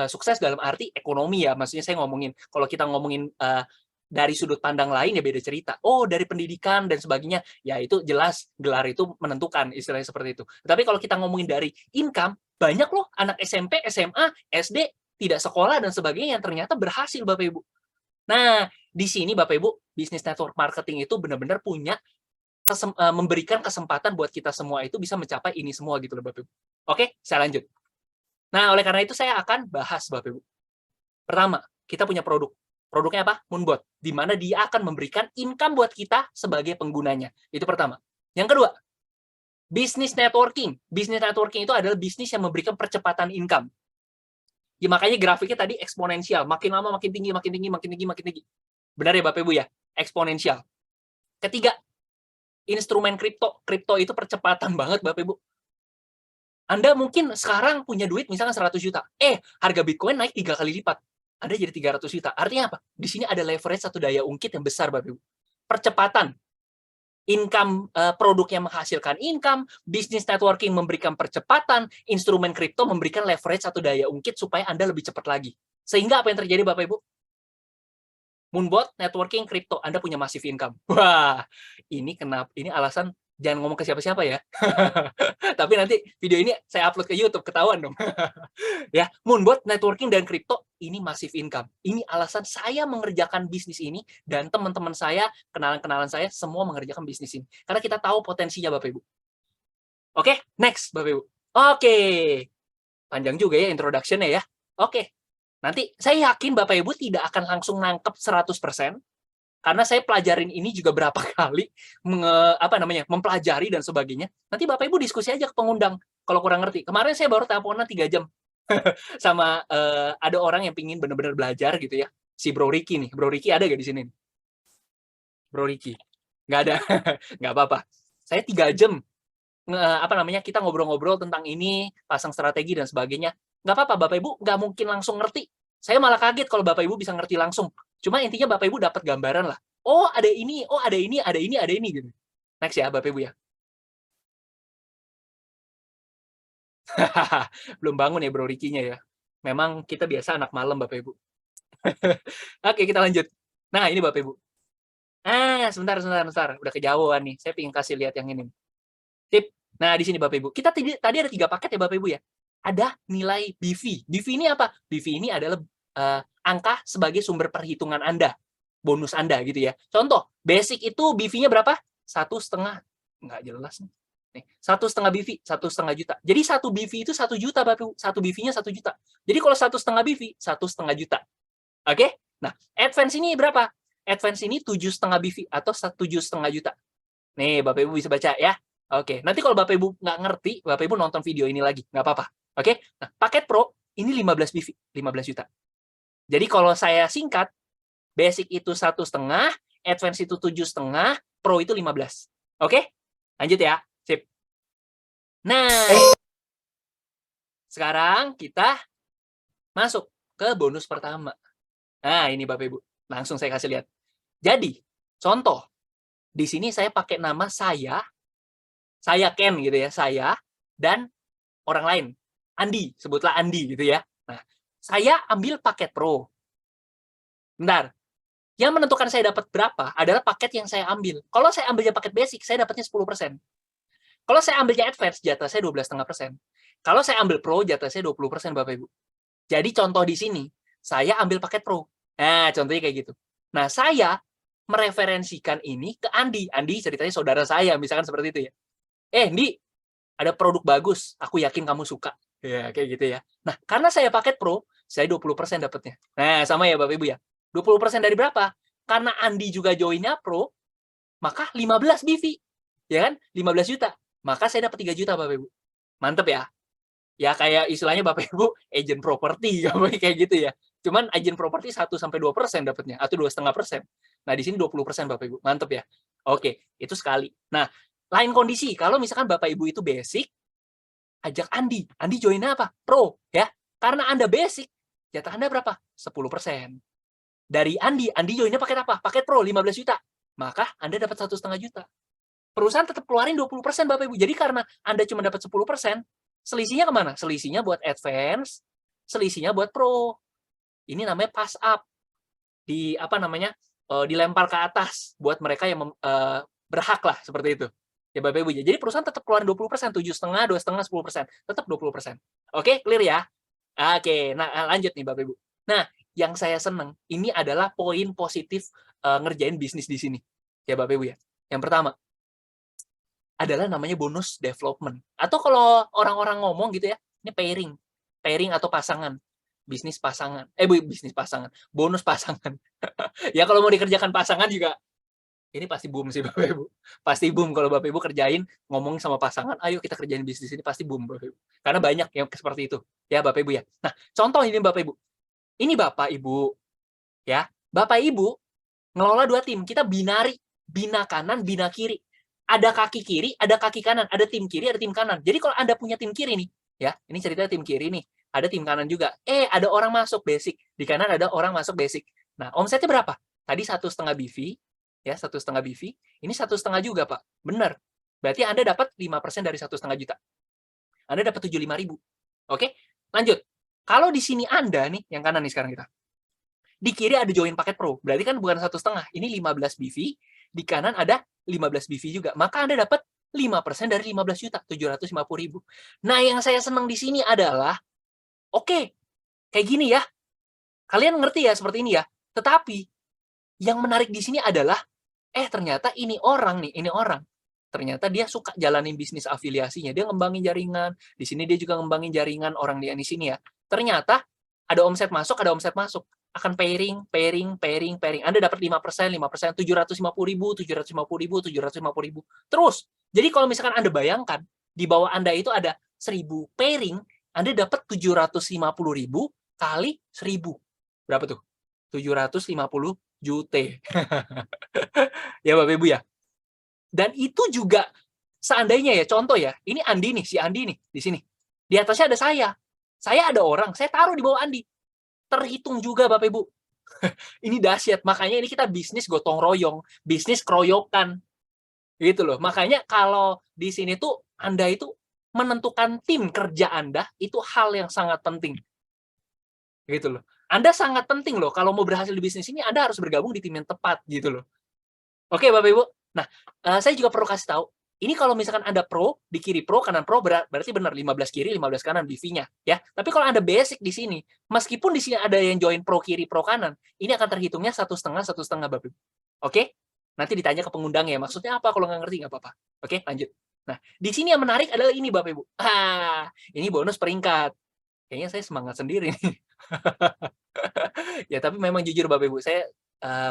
Sukses dalam arti ekonomi ya, maksudnya saya ngomongin, kalau kita ngomongin dari sudut pandang lain ya beda cerita. Oh, dari pendidikan dan sebagainya, ya itu jelas gelar itu menentukan, istilahnya seperti itu. Tapi kalau kita ngomongin dari income, banyak loh anak SMP, SMA, SD, tidak sekolah dan sebagainya yang ternyata berhasil Bapak Ibu. Nah, di sini Bapak Ibu, bisnis network marketing itu benar-benar punya memberikan kesempatan buat kita semua itu bisa mencapai ini semua gitu loh Bapak Ibu. Oke, saya lanjut. Nah, oleh karena itu saya akan bahas Bapak Ibu. Pertama, kita punya produk. Produknya apa? Moonbot. Di mana dia akan memberikan income buat kita sebagai penggunanya. Itu pertama. Yang kedua, bisnis networking. Bisnis networking itu adalah bisnis yang memberikan percepatan income. Ya, makanya grafiknya tadi eksponensial. Makin lama makin tinggi, makin tinggi, makin tinggi, makin tinggi. Benar ya Bapak Ibu ya? Eksponensial. Ketiga, instrumen kripto. Kripto itu percepatan banget Bapak Ibu. Anda mungkin sekarang punya duit misalkan 100 juta. Harga Bitcoin naik 3 kali lipat. Anda jadi 300 juta. Artinya apa? Di sini ada leverage atau daya ungkit yang besar, Bapak Ibu. Percepatan. Income, produk yang menghasilkan income, bisnis networking memberikan percepatan, instrumen kripto memberikan leverage atau daya ungkit supaya Anda lebih cepat lagi. Sehingga apa yang terjadi, Bapak Ibu? Moonbot, networking, kripto, Anda punya massive income. Wah, ini kenapa? Ini alasan jangan ngomong ke siapa-siapa ya. Tapi nanti video ini saya upload ke YouTube, ketahuan dong. Ya, Moonbot, networking, dan kripto, ini massive income. Ini alasan saya mengerjakan bisnis ini, dan teman-teman saya, kenalan-kenalan saya, semua mengerjakan bisnis ini. Karena kita tahu potensinya, Bapak Ibu. Oke, next, Bapak Ibu. Oke. Panjang juga ya introduction-nya ya. Oke. Nanti saya yakin Bapak Ibu tidak akan langsung nangkep 100%, karena saya pelajarin ini juga berapa kali, mempelajari dan sebagainya. Nanti Bapak Ibu diskusi aja ke pengundang, kalau kurang ngerti. Kemarin saya baru teleponan 3 jam. Sama ada orang yang pingin benar-benar belajar gitu ya. Si Bro Ricky nih. Bro Ricky ada gak di sini? Bro Ricky. Nggak ada. Nggak apa-apa. Saya 3 jam kita ngobrol-ngobrol tentang ini, pasang strategi dan sebagainya. Nggak apa-apa, Bapak Ibu nggak mungkin langsung ngerti. Saya malah kaget kalau Bapak Ibu bisa ngerti langsung. Cuma intinya Bapak Ibu dapat gambaran lah. Oh, ada ini, oh ada ini, ada ini, ada ini gitu. Next ya, Bapak Ibu ya. Belum bangun ya Bro Ricky-nya ya. Memang kita biasa anak malam Bapak Ibu. Oke, kita lanjut. Nah, ini Bapak Ibu. Sebentar. Udah kejauhan nih. Saya ingin kasih lihat yang ini. Tip. Nah, di sini Bapak Ibu. Kita tadi ada 3 paket ya Bapak Ibu ya. Ada nilai BV. BV ini apa? BV ini adalah angka sebagai sumber perhitungan Anda. Bonus Anda gitu ya. Contoh, basic itu BV-nya berapa? 1,5. Nggak jelas nih. 1,5 BV, 1,5 juta. Jadi 1 BV itu 1 juta, Bapak Ibu. 1 BV-nya 1 juta. Jadi kalau 1,5 BV, 1,5 juta. Oke? Nah, advance ini berapa? Advance ini 7,5 BV atau 7,5 juta. Nih, Bapak Ibu bisa baca ya. Oke, nanti kalau Bapak Ibu nggak ngerti, Bapak Ibu nonton video ini lagi. Nggak apa-apa. Oke? Nah, paket Pro, ini 15 BV, 15 juta. Jadi kalau saya singkat, basic itu 1,5, advance itu 7,5, Pro itu 15. Oke? Lanjut ya. Sip. Nah, sekarang kita masuk ke bonus pertama. Nah, ini Bapak Ibu. Langsung saya kasih lihat. Jadi, contoh. Di sini saya pakai nama saya Ken gitu ya, saya, dan orang lain. Andi, sebutlah Andi gitu ya. Nah, saya ambil paket Pro. Bentar. Yang menentukan saya dapat berapa adalah paket yang saya ambil. Kalau saya ambilnya paket basic, saya dapatnya 10%. Kalau saya ambilnya advance, jatah saya 12,5%. Kalau saya ambil Pro, jatah saya 20%, Bapak Ibu. Jadi contoh di sini, saya ambil paket Pro. Nah, contohnya kayak gitu. Nah, saya mereferensikan ini ke Andi. Andi ceritanya saudara saya, misalkan seperti itu ya. Andi, ada produk bagus, aku yakin kamu suka. Ya, kayak gitu ya. Nah, karena saya paket Pro, saya 20% dapatnya. Nah, sama ya Bapak Ibu ya. 20% dari berapa? Karena Andi juga joinnya Pro, maka 15 BV. Ya kan? 15 juta. Maka saya dapat 3 juta Bapak Ibu. Mantep ya. Ya kayak istilahnya Bapak Ibu agent properti kayak gitu ya. Cuman agent properti 1-2% dapatnya atau 2,5%. Nah, di sini 20% Bapak Ibu. Mantep ya. Oke, itu sekali. Nah, lain kondisi kalau misalkan Bapak Ibu itu basic, ajak Andi. Andi joinnya apa? Pro ya. Karena Anda basic, jatah Anda berapa? 10%. Dari Andi joinnya paket apa? Paket Pro 15 juta. Maka Anda dapat 1,5 juta. Perusahaan tetap keluarin 20% Bapak Ibu. Jadi karena Anda cuma dapat 10%, selisihnya kemana? Selisihnya buat advance, selisihnya buat Pro. Ini namanya pass up. Di dilempar ke atas buat mereka yang berhak lah seperti itu. Ya Bapak Ibu. Jadi perusahaan tetap keluarin 20%, 7,5, 2,5, 10%, tetap 20%. Oke, clear ya? Oke, nah lanjut nih Bapak Ibu. Nah, yang saya seneng ini adalah poin positif ngerjain bisnis di sini. Ya Bapak Ibu ya. Yang pertama adalah namanya bonus development. Atau kalau orang-orang ngomong gitu ya, ini pairing atau pasangan. Bisnis pasangan. Bisnis pasangan. Bonus pasangan. Ya kalau mau dikerjakan pasangan juga, ini pasti boom sih Bapak Ibu. Pasti boom kalau Bapak Ibu kerjain, ngomong sama pasangan, ayo kita kerjain bisnis ini, pasti boom Bapak Ibu. Karena banyak yang seperti itu. Ya Bapak Ibu ya. Nah, contoh ini Bapak Ibu. Ini Bapak Ibu. Ya, Bapak Ibu ngelola 2 tim. Kita binari. Bina kanan, bina kiri. Ada kaki kiri, ada kaki kanan. Ada tim kiri, ada tim kanan. Jadi kalau Anda punya tim kiri nih, ya, ini ceritanya tim kiri nih. Ada tim kanan juga. Ada orang masuk basic. Di kanan ada orang masuk basic. Nah, omsetnya berapa? Tadi 1,5 BV. Ya, 1,5 BV. Ini 1,5 juga, Pak. Benar. Berarti Anda dapat 5% dari 1,5 juta. Anda dapat 75.000. Oke? Lanjut. Kalau di sini Anda nih, yang kanan nih sekarang kita. Di kiri ada join paket pro. Berarti kan bukan 1,5. Ini 15 BV. Di kanan ada 15 BV juga. Maka Anda dapat 5% dari 15 juta, 750.000. Nah, yang saya senang di sini adalah, oke, kayak gini ya. Kalian ngerti ya seperti ini ya. Tetapi, yang menarik di sini adalah, ternyata ini orang. Ternyata dia suka jalanin bisnis afiliasinya. Dia ngembangin jaringan. Di sini dia juga ngembangin jaringan orang di sini ya. Ternyata, ada omset masuk. Akan pairing. Anda dapat 5%, 750.000. Terus, jadi kalau misalkan Anda bayangkan, di bawah Anda itu ada 1.000 pairing, Anda dapat 750.000 kali 1.000. Berapa tuh? 750 juta. Ya Bapak Ibu ya. Dan itu juga, seandainya ya, contoh ya, ini Andi nih, si Andi nih, di sini. Di atasnya ada saya. Saya ada orang, saya taruh di bawah Andi. Terhitung juga Bapak Ibu. Ini dahsyat. Makanya ini kita bisnis gotong royong, bisnis keroyokan. Gitu loh. Makanya kalau di sini tuh Anda itu menentukan tim kerja Anda itu hal yang sangat penting. Gitu loh. Anda sangat penting loh kalau mau berhasil di bisnis ini Anda harus bergabung di tim yang tepat gitu loh. Oke Bapak Ibu. Nah, saya juga perlu kasih tahu, ini kalau misalkan Anda pro, di kiri pro, kanan pro, berarti benar 15 kiri, 15 kanan BV-nya, ya. Tapi kalau Anda basic di sini, meskipun di sini ada yang join pro kiri, pro kanan, ini akan terhitungnya 1,5 Bapak Ibu. Oke? Nanti ditanya ke pengundang ya, maksudnya apa? Kalau nggak ngerti nggak apa-apa. Oke, lanjut. Nah, di sini yang menarik adalah ini Bapak Ibu. Ini bonus peringkat. Kayaknya saya semangat sendiri nih. Ya, tapi memang jujur Bapak Ibu, saya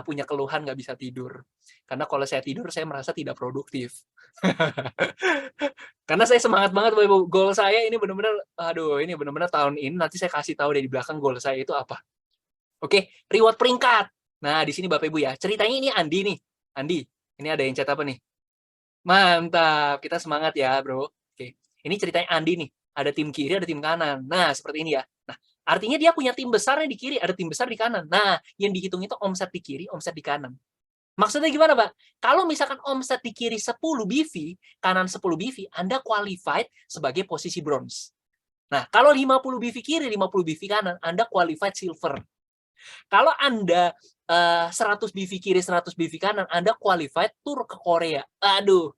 punya keluhan nggak bisa tidur. Karena kalau saya tidur, saya merasa tidak produktif. Karena saya semangat banget Bapak Ibu. Goal saya ini benar-benar, ini benar-benar tahun ini, nanti saya kasih tahu dari belakang goal saya itu apa. Oke, reward peringkat. Nah, di sini Bapak Ibu ya, ceritanya ini Andi nih. Andi, ini ada yang chat apa nih? Mantap, kita semangat ya bro. Oke, ini ceritanya Andi nih. Ada tim kiri, ada tim kanan. Nah, seperti ini ya. Nah, artinya dia punya tim besarnya di kiri, ada tim besar di kanan. Nah, yang dihitung itu omset di kiri, omset di kanan. Maksudnya gimana, Pak? Kalau misalkan omset di kiri 10 BV, kanan 10 BV, Anda qualified sebagai posisi bronze. Nah, kalau 50 BV kiri, 50 BV kanan, Anda qualified silver. Kalau Anda 100 BV kiri, 100 BV kanan, Anda qualified tour ke Korea. Aduh,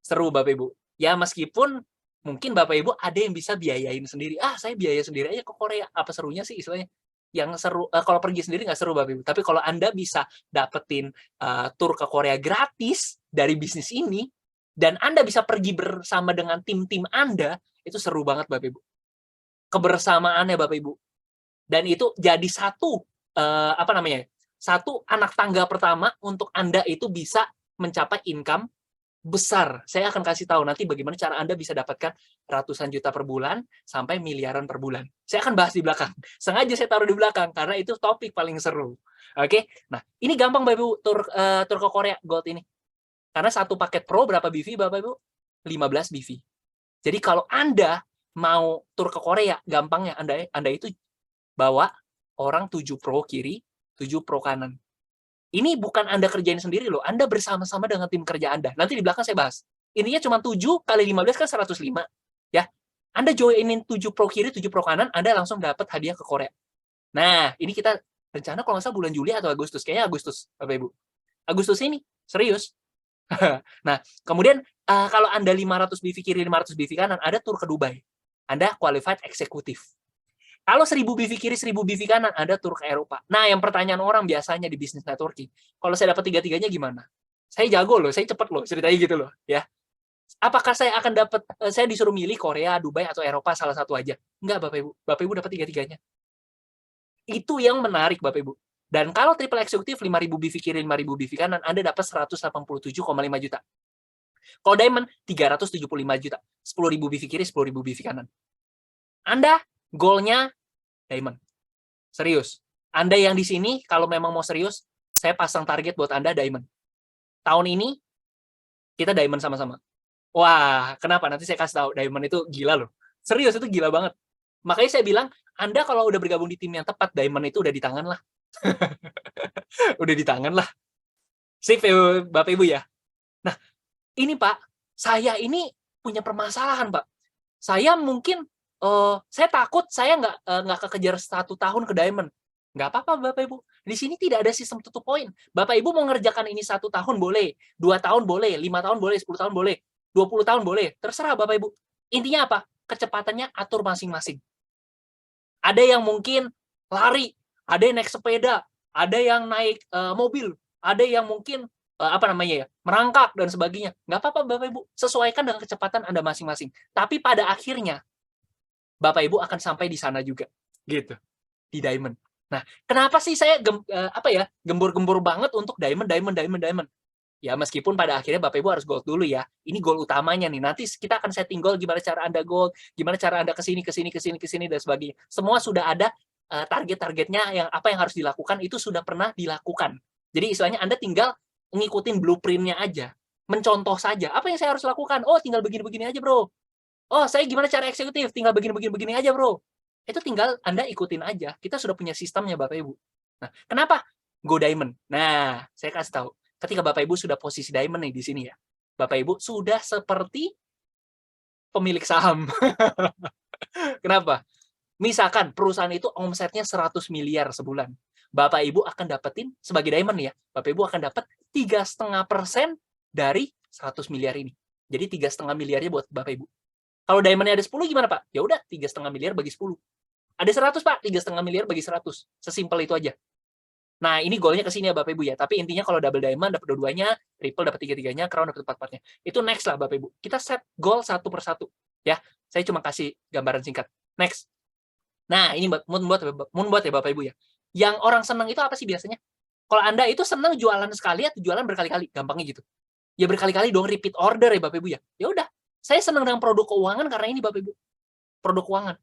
seru Bapak Ibu. Ya, meskipun mungkin Bapak Ibu ada yang bisa biayain sendiri. Saya biaya sendiri aja ke Korea. Apa serunya sih istilahnya? Yang seru, kalau pergi sendiri nggak seru Bapak Ibu. Tapi kalau Anda bisa dapetin tur ke Korea gratis dari bisnis ini, dan Anda bisa pergi bersama dengan tim-tim Anda, itu seru banget Bapak Ibu. Kebersamaannya Bapak Ibu. Dan itu jadi satu anak tangga pertama untuk Anda itu bisa mencapai income besar. Saya akan kasih tahu nanti bagaimana cara Anda bisa dapatkan ratusan juta per bulan sampai miliaran per bulan. Saya akan bahas di belakang. Sengaja saya taruh di belakang karena itu topik paling seru. Oke? Nah, ini gampang Bapak Ibu tur ke Korea Gold ini. Karena satu paket pro berapa BV Bapak Ibu? 15 BV. Jadi kalau Anda mau tur ke Korea, gampangnya Anda itu bawa orang 7 pro kiri, 7 pro kanan. Ini bukan Anda kerjain sendiri loh. Anda bersama-sama dengan tim kerja Anda. Nanti di belakang saya bahas. Intinya cuma 7 kali 15 kan 105. Ya. Anda joinin 7 pro kiri, 7 pro kanan, Anda langsung dapat hadiah ke Korea. Nah, ini kita Rencana kalau nggak salah bulan Juli atau Agustus, kayaknya Agustus, Bapak Ibu. Agustus ini, serius. Nah, kemudian kalau Anda 500 BV kiri, 500 BV kanan, ada tur ke Dubai. Anda qualified eksekutif. Kalau 1000 BV kiri, 1000 BV kanan, Anda tur ke Eropa. Nah, yang pertanyaan orang biasanya di bisnis networking, kalau saya dapat tiga-tiganya gimana? Saya jago loh, saya cepet loh, ceritanya gitu loh, ya. Apakah saya akan dapat, saya disuruh milih Korea, Dubai, atau Eropa salah satu aja? Enggak, Bapak Ibu. Bapak Ibu dapat tiga-tiganya. Itu yang menarik, Bapak Ibu. Dan kalau triple eksekutif 5.000 BV kiri, 5.000 BV kanan, Anda dapat 187,5 juta. Kalau diamond 375 juta. 10.000 BV kiri, 10.000 BV kanan. Anda goalnya diamond. Serius. Anda yang di sini kalau memang mau serius, saya pasang target buat Anda diamond. Tahun ini kita diamond sama-sama. Wah, kenapa? Nanti saya kasih tahu. Diamond itu gila loh. Serius, itu gila banget. Makanya saya bilang, Anda kalau udah bergabung di tim yang tepat, diamond itu udah di tangan lah. Udah di tangan lah. Sip, Bapak Ibu ya. Nah, ini Pak, saya ini punya permasalahan Pak. Saya mungkin, saya takut saya nggak kekejar 1 tahun ke diamond. Nggak apa-apa Bapak Ibu. Di sini tidak ada sistem tutup poin. Bapak Ibu mau ngerjakan ini 1 tahun boleh, 2 tahun boleh, 5 tahun boleh, 10 tahun boleh, 20 tahun boleh. Terserah Bapak Ibu. Intinya apa? Kecepatannya atur masing-masing. Ada yang mungkin lari, ada yang naik sepeda, ada yang naik mobil, ada yang mungkin merangkak dan sebagainya. Nggak apa-apa Bapak Ibu, sesuaikan dengan kecepatan Anda masing-masing. Tapi pada akhirnya Bapak Ibu akan sampai di sana juga, gitu, di diamond. Nah, kenapa sih saya gembur-gembur banget untuk diamond? Ya meskipun pada akhirnya Bapak Ibu harus gold dulu ya. Ini goal utamanya nih. Nanti kita akan setting goal gimana cara Anda gold, gimana cara Anda kesini dan sebagainya. Semua sudah ada target-targetnya, yang apa yang harus dilakukan itu sudah pernah dilakukan. Jadi istilahnya Anda tinggal ngikutin blueprint-nya aja. Mencontoh saja. Apa yang saya harus lakukan? Oh, tinggal begini-begini aja, Bro. Oh, saya gimana cara eksekutif? Tinggal begini-begini aja, Bro. Itu tinggal Anda ikutin aja. Kita sudah punya sistemnya, Bapak Ibu. Nah, kenapa? Go diamond. Nah, saya kasih tahu. Ketika Bapak Ibu sudah posisi diamond nih di sini ya. Bapak Ibu sudah seperti pemilik saham. Kenapa? Misalkan perusahaan itu omsetnya 100 miliar sebulan. Bapak Ibu akan dapetin sebagai diamond ya. Bapak Ibu akan dapat 3,5% dari 100 miliar ini. Jadi 3,5 miliarnya buat Bapak Ibu. Kalau diamondnya ada 10 gimana Pak? Ya udah 3,5 miliar bagi 10. Ada 100 Pak, 3,5 miliar bagi 100. Sesimpel itu aja. Nah, ini goalnya ke sini ya Bapak Ibu ya. Tapi intinya kalau double diamond dapat dua-duanya, triple dapat tiga-tiganya, crown dapat empat-empatnya. Itu next lah Bapak Ibu. Kita set goal satu persatu ya. Saya cuma kasih gambaran singkat. Next. Nah, ini moonboard ya Bapak Ibu ya. Yang orang senang itu apa sih biasanya? Kalau Anda itu senang jualan sekali atau jualan berkali-kali, gampangnya gitu. Ya berkali-kali dong, repeat order ya Bapak Ibu ya. Ya udah, saya senang dengan produk keuangan karena ini Bapak Ibu. Produk keuangan.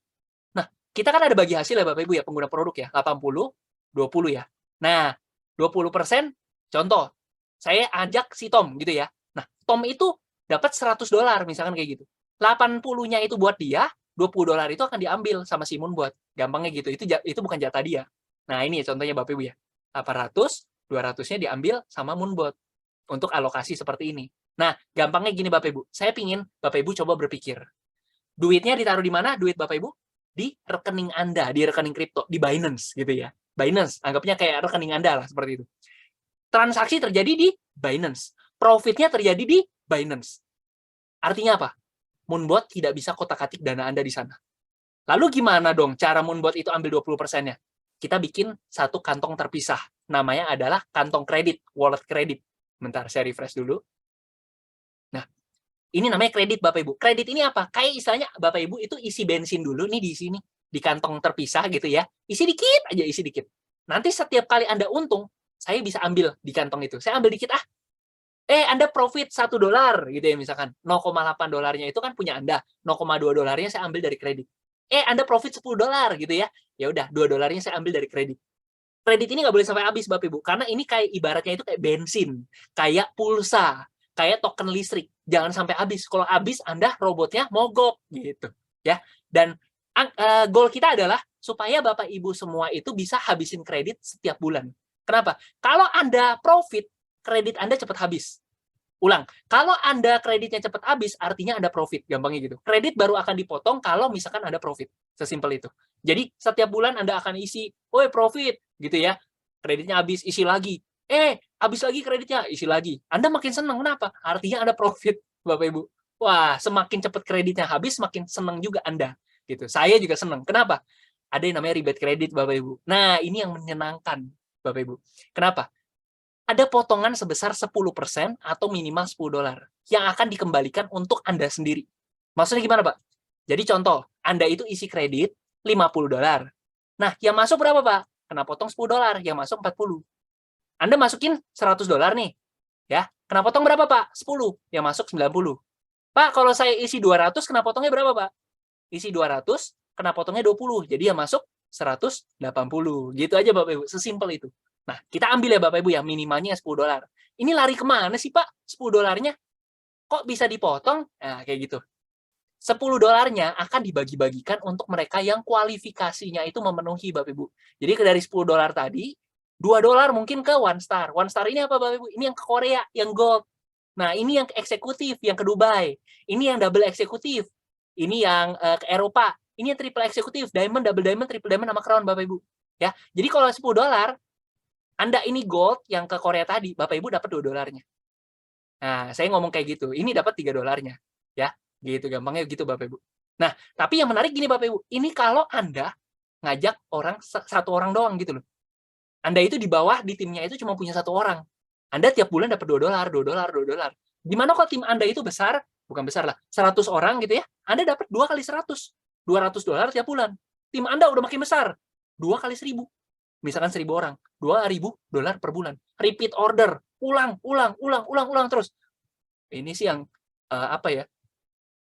Nah, kita kan ada bagi hasil ya Bapak Ibu ya, pengguna produk ya, 80, 20 ya. Nah, 20% contoh, saya ajak si Tom gitu ya. Nah, Tom itu dapat $100 misalkan kayak gitu. 80-nya itu buat dia, $20 itu akan diambil sama si Moon buat. Gampangnya gitu. Itu bukan jatah dia. Nah, ini ya contohnya Bapak Ibu ya. 800, 200-nya diambil sama Moonbot untuk alokasi seperti ini. Nah, gampangnya gini Bapak Ibu. Saya pingin Bapak Ibu coba berpikir. Duitnya ditaruh di mana? Duit Bapak Ibu? Di rekening Anda, di rekening kripto, di Binance gitu ya. Binance, anggapnya kayak rekening Anda lah, seperti itu. Transaksi terjadi di Binance. Profitnya terjadi di Binance. Artinya apa? Moonbot tidak bisa kotak-atik dana Anda di sana. Lalu gimana dong cara Moonbot itu ambil 20%-nya? Kita bikin satu kantong terpisah. Namanya adalah kantong kredit, wallet kredit. Bentar, saya refresh dulu. Nah, ini namanya kredit Bapak Ibu. Kredit ini apa? Kayak istilahnya Bapak Ibu itu isi bensin dulu nih di sini. Di kantong terpisah gitu ya. Isi dikit aja, isi dikit. Nanti setiap kali Anda untung, saya bisa ambil di kantong itu. Saya ambil dikit Anda profit $1 gitu ya misalkan. 0,8 dolarnya itu kan punya Anda. 0,2 dolarnya saya ambil dari kredit. Anda profit $10 gitu ya. Ya udah, 2 dolarnya saya ambil dari kredit. Kredit ini nggak boleh sampai habis Bapak Ibu. Karena ini kayak ibaratnya itu kayak bensin. Kayak pulsa. Kayak token listrik. Jangan sampai habis. Kalau habis Anda robotnya mogok gitu. Ya. Dan goal kita adalah supaya Bapak Ibu semua itu bisa habisin kredit setiap bulan. Kenapa? Kalau Anda profit, kredit Anda cepat habis. Ulang, kalau Anda kreditnya cepat habis, artinya Anda profit. Gampangnya gitu. Kredit baru akan dipotong kalau misalkan Anda profit. Sesimpel itu. Jadi, setiap bulan Anda akan isi, profit, gitu ya. Kreditnya habis, isi lagi. Habis lagi kreditnya, isi lagi. Anda makin senang, kenapa? Artinya Anda profit, Bapak Ibu. Wah, semakin cepat kreditnya habis, semakin senang juga Anda. Gitu. Saya juga senang. Kenapa? Ada yang namanya rebate kredit, Bapak Ibu. Nah, ini yang menyenangkan, Bapak Ibu. Kenapa? Ada potongan sebesar 10% atau minimal $10 yang akan dikembalikan untuk Anda sendiri. Maksudnya gimana, Pak? Jadi contoh, Anda itu isi kredit $50. Nah, yang masuk berapa, Pak? Kena potong $10, yang masuk 40. Anda masukin $100 nih, ya. Kena potong berapa, Pak? 10, yang masuk 90. Pak, kalau saya isi 200, kena potongnya berapa, Pak? Isi 200, kena potongnya 20. Jadi yang masuk 180. Gitu aja, Bapak Ibu. Sesimpel itu. Nah, kita ambil ya, Bapak Ibu, ya. Minimalnya $10. Ini lari kemana sih, Pak? $10-nya? Kok bisa dipotong? Nah, kayak gitu. $10-nya akan dibagi-bagikan untuk mereka yang kualifikasinya itu memenuhi, Bapak Ibu. Jadi dari $10 tadi, $2 mungkin ke One Star. One Star ini apa, Bapak Ibu? Ini yang ke Korea, yang Gold. Nah, ini yang eksekutif, yang ke Dubai. Ini yang double eksekutif. Ini yang ke Eropa. Ini yang triple eksekutif, Diamond, double Diamond, triple Diamond, sama Crown, Bapak Ibu. Ya, jadi kalau $10, Anda ini Gold yang ke Korea tadi, Bapak Ibu dapat $2-nya. Nah, saya ngomong kayak gitu. Ini dapat $3-nya. Ya, gitu gampangnya gitu, Bapak Ibu. Nah, tapi yang menarik gini, Bapak Ibu. Ini kalau Anda ngajak orang satu orang doang gitu loh. Anda itu di bawah di timnya itu cuma punya satu orang. Anda tiap bulan dapat $2, $2, $2. Gimana kalau tim Anda itu besar? Bukan besar lah, 100 orang gitu ya. Anda dapat 2 kali 100. $200 tiap bulan. Tim Anda udah makin besar. 2 kali 1000. Misalkan 1000 orang. $2.000 per bulan. Repeat order. Ulang terus. Ini sih yang apa ya?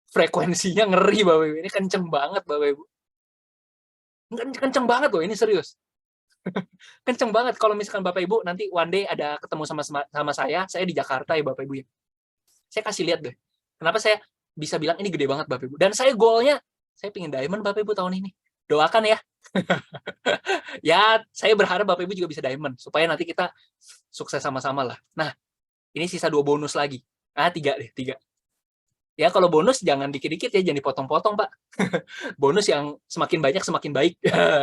Frekuensinya ngeri, Bapak Ibu. Ini kenceng banget, Bapak Ibu. Kenceng banget loh, ini serius. Kenceng banget. Kalau misalkan Bapak Ibu nanti one day ada ketemu sama saya di Jakarta ya, Bapak Ibu ya. Saya kasih lihat deh. Kenapa saya bisa bilang ini gede banget, Bapak Ibu. Dan saya goalnya, saya pengen Diamond, Bapak Ibu, tahun ini. Doakan ya. Ya, saya berharap Bapak Ibu juga bisa Diamond. Supaya nanti kita sukses sama-sama lah. Nah, ini sisa 2 bonus lagi. 3 deh, 3. Ya, kalau bonus jangan dikit-dikit ya, jangan dipotong-potong, Pak. Bonus yang semakin banyak semakin baik.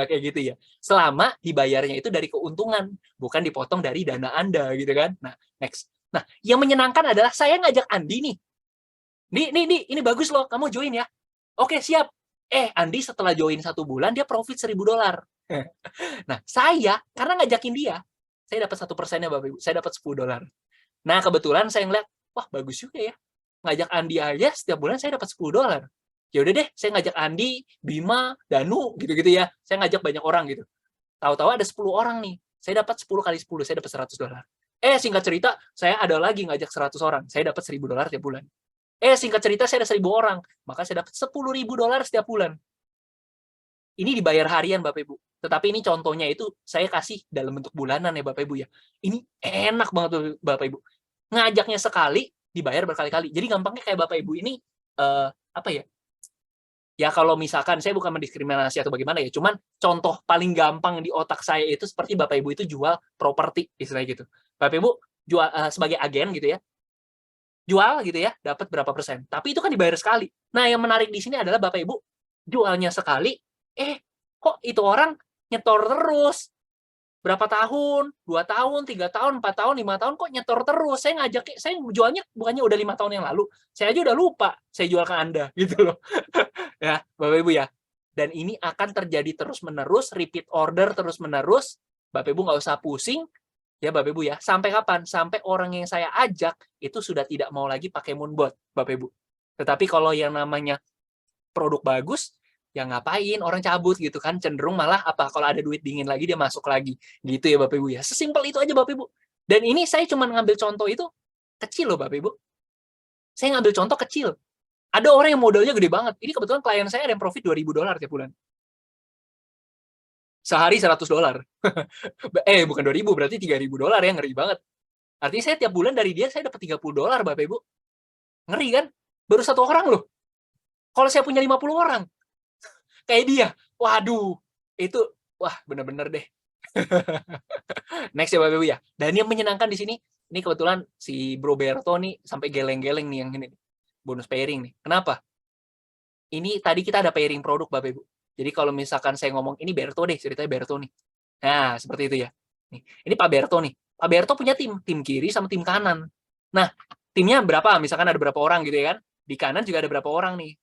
Kayak gitu ya. Selama dibayarnya itu dari keuntungan, bukan dipotong dari dana Anda gitu kan. Nah, next. Nah, yang menyenangkan adalah saya ngajak Andi nih. Nih, ini bagus loh, kamu join ya. Oke, siap. Andi setelah join 1 bulan, dia profit $1000. Nah, saya, karena ngajakin dia, saya dapat 1%-nya, Bapak Ibu. Saya dapat $10. Nah, kebetulan saya ngeliat, wah bagus juga ya. Ngajak Andi aja, setiap bulan saya dapat $10. Ya udah deh, saya ngajak Andi, Bima, Danu, gitu-gitu ya. Saya ngajak banyak orang gitu. Tahu-tahu ada 10 orang nih. Saya dapat 10 kali 10, saya dapat $100. Singkat cerita, saya ada lagi ngajak 100 orang. Saya dapat $1000 tiap bulan. Singkat cerita, saya ada 1000 orang. Maka saya dapat $10.000 setiap bulan. Ini dibayar harian, Bapak Ibu. Tetapi ini contohnya itu saya kasih dalam bentuk bulanan ya, Bapak Ibu ya. Ini enak banget, Bapak Ibu. Ngajaknya sekali, dibayar berkali-kali. Jadi gampangnya kayak Bapak Ibu ini, apa ya? Ya kalau misalkan, saya bukan mendiskriminasi atau bagaimana ya, cuman contoh paling gampang di otak saya itu seperti Bapak Ibu itu jual properti, istilahnya gitu. Bapak Ibu jual sebagai agen gitu ya, jual gitu ya, dapat berapa persen. Tapi itu kan dibayar sekali. Nah, yang menarik di sini adalah Bapak Ibu jualnya sekali, kok itu orang nyetor terus. Berapa tahun? 2 tahun, 3 tahun, 4 tahun, 5 tahun, kok nyetor terus. Saya jualnya bukannya udah 5 tahun yang lalu. Saya aja udah lupa saya jual ke Anda gitu loh. Ya, Bapak Ibu ya. Dan ini akan terjadi terus-menerus, repeat order terus-menerus. Bapak Ibu nggak usah pusing. Ya Bapak Ibu ya, sampai kapan? Sampai orang yang saya ajak itu sudah tidak mau lagi pakai Moonbot, Bapak Ibu. Tetapi kalau yang namanya produk bagus, ya ngapain orang cabut gitu kan, cenderung malah apa, kalau ada duit dingin lagi dia masuk lagi. Gitu ya Bapak Ibu ya. Sesimpel itu aja Bapak Ibu. Dan ini saya cuma ngambil contoh itu kecil loh Bapak Ibu. Saya ngambil contoh kecil. Ada orang yang modalnya gede banget. Ini kebetulan klien saya ada yang profit $2.000 tiap bulan. Sehari $100. Bukan 2.000, berarti $3.000 ya, ngeri banget. Artinya saya tiap bulan dari dia saya dapat $30 Bapak Ibu. Ngeri kan? Baru 1 orang loh. Kalau saya punya 50 orang, kayak dia, waduh, itu, wah bener-bener deh. Next ya Bapak Ibu ya. Dan yang menyenangkan di sini, ini kebetulan si Bro Berto nih sampai geleng-geleng nih yang ini, bonus pairing nih. Kenapa? Ini tadi kita ada pairing produk Bapak Ibu. Jadi kalau misalkan saya ngomong, ini Berto deh, ceritanya Berto nih. Nah, seperti itu ya. Nih, ini Pak Berto nih. Pak Berto punya tim kiri sama tim kanan. Nah, timnya berapa? Misalkan ada berapa orang gitu ya kan? Di kanan juga ada berapa orang nih.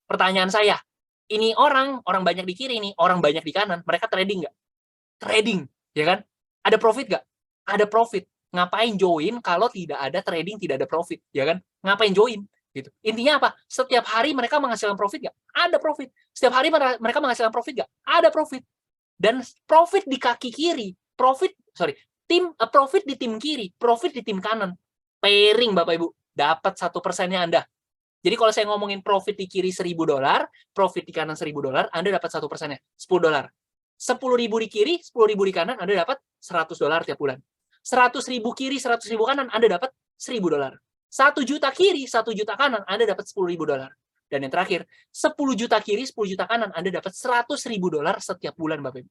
Pertanyaan saya, ini orang banyak di kiri nih, orang banyak di kanan, mereka trading nggak? Trading, ya kan? Ada profit nggak? Ada profit. Ngapain join kalau tidak ada trading, tidak ada profit, ya kan? Ngapain join? Gitu. Intinya apa? Setiap hari mereka menghasilkan profit nggak? Ada profit. Setiap hari mereka menghasilkan profit nggak? Ada profit. Dan profit di kaki kiri, profit di tim kiri, profit di tim kanan. Pairing Bapak Ibu, dapat 1%-nya Anda. Jadi kalau saya ngomongin profit di kiri $1.000, profit di kanan $1.000, Anda dapat 1%-nya, $10. 10.000 di kiri, 10.000 di kanan, Anda dapat $100 tiap bulan. 100.000 kiri, 100.000 kanan, Anda dapat $1.000. 1 juta kiri, 1 juta kanan, Anda dapat $10.000. Dan yang terakhir, 10 juta kiri, 10 juta kanan, Anda dapat $100.000 setiap bulan, Bapak Ibu.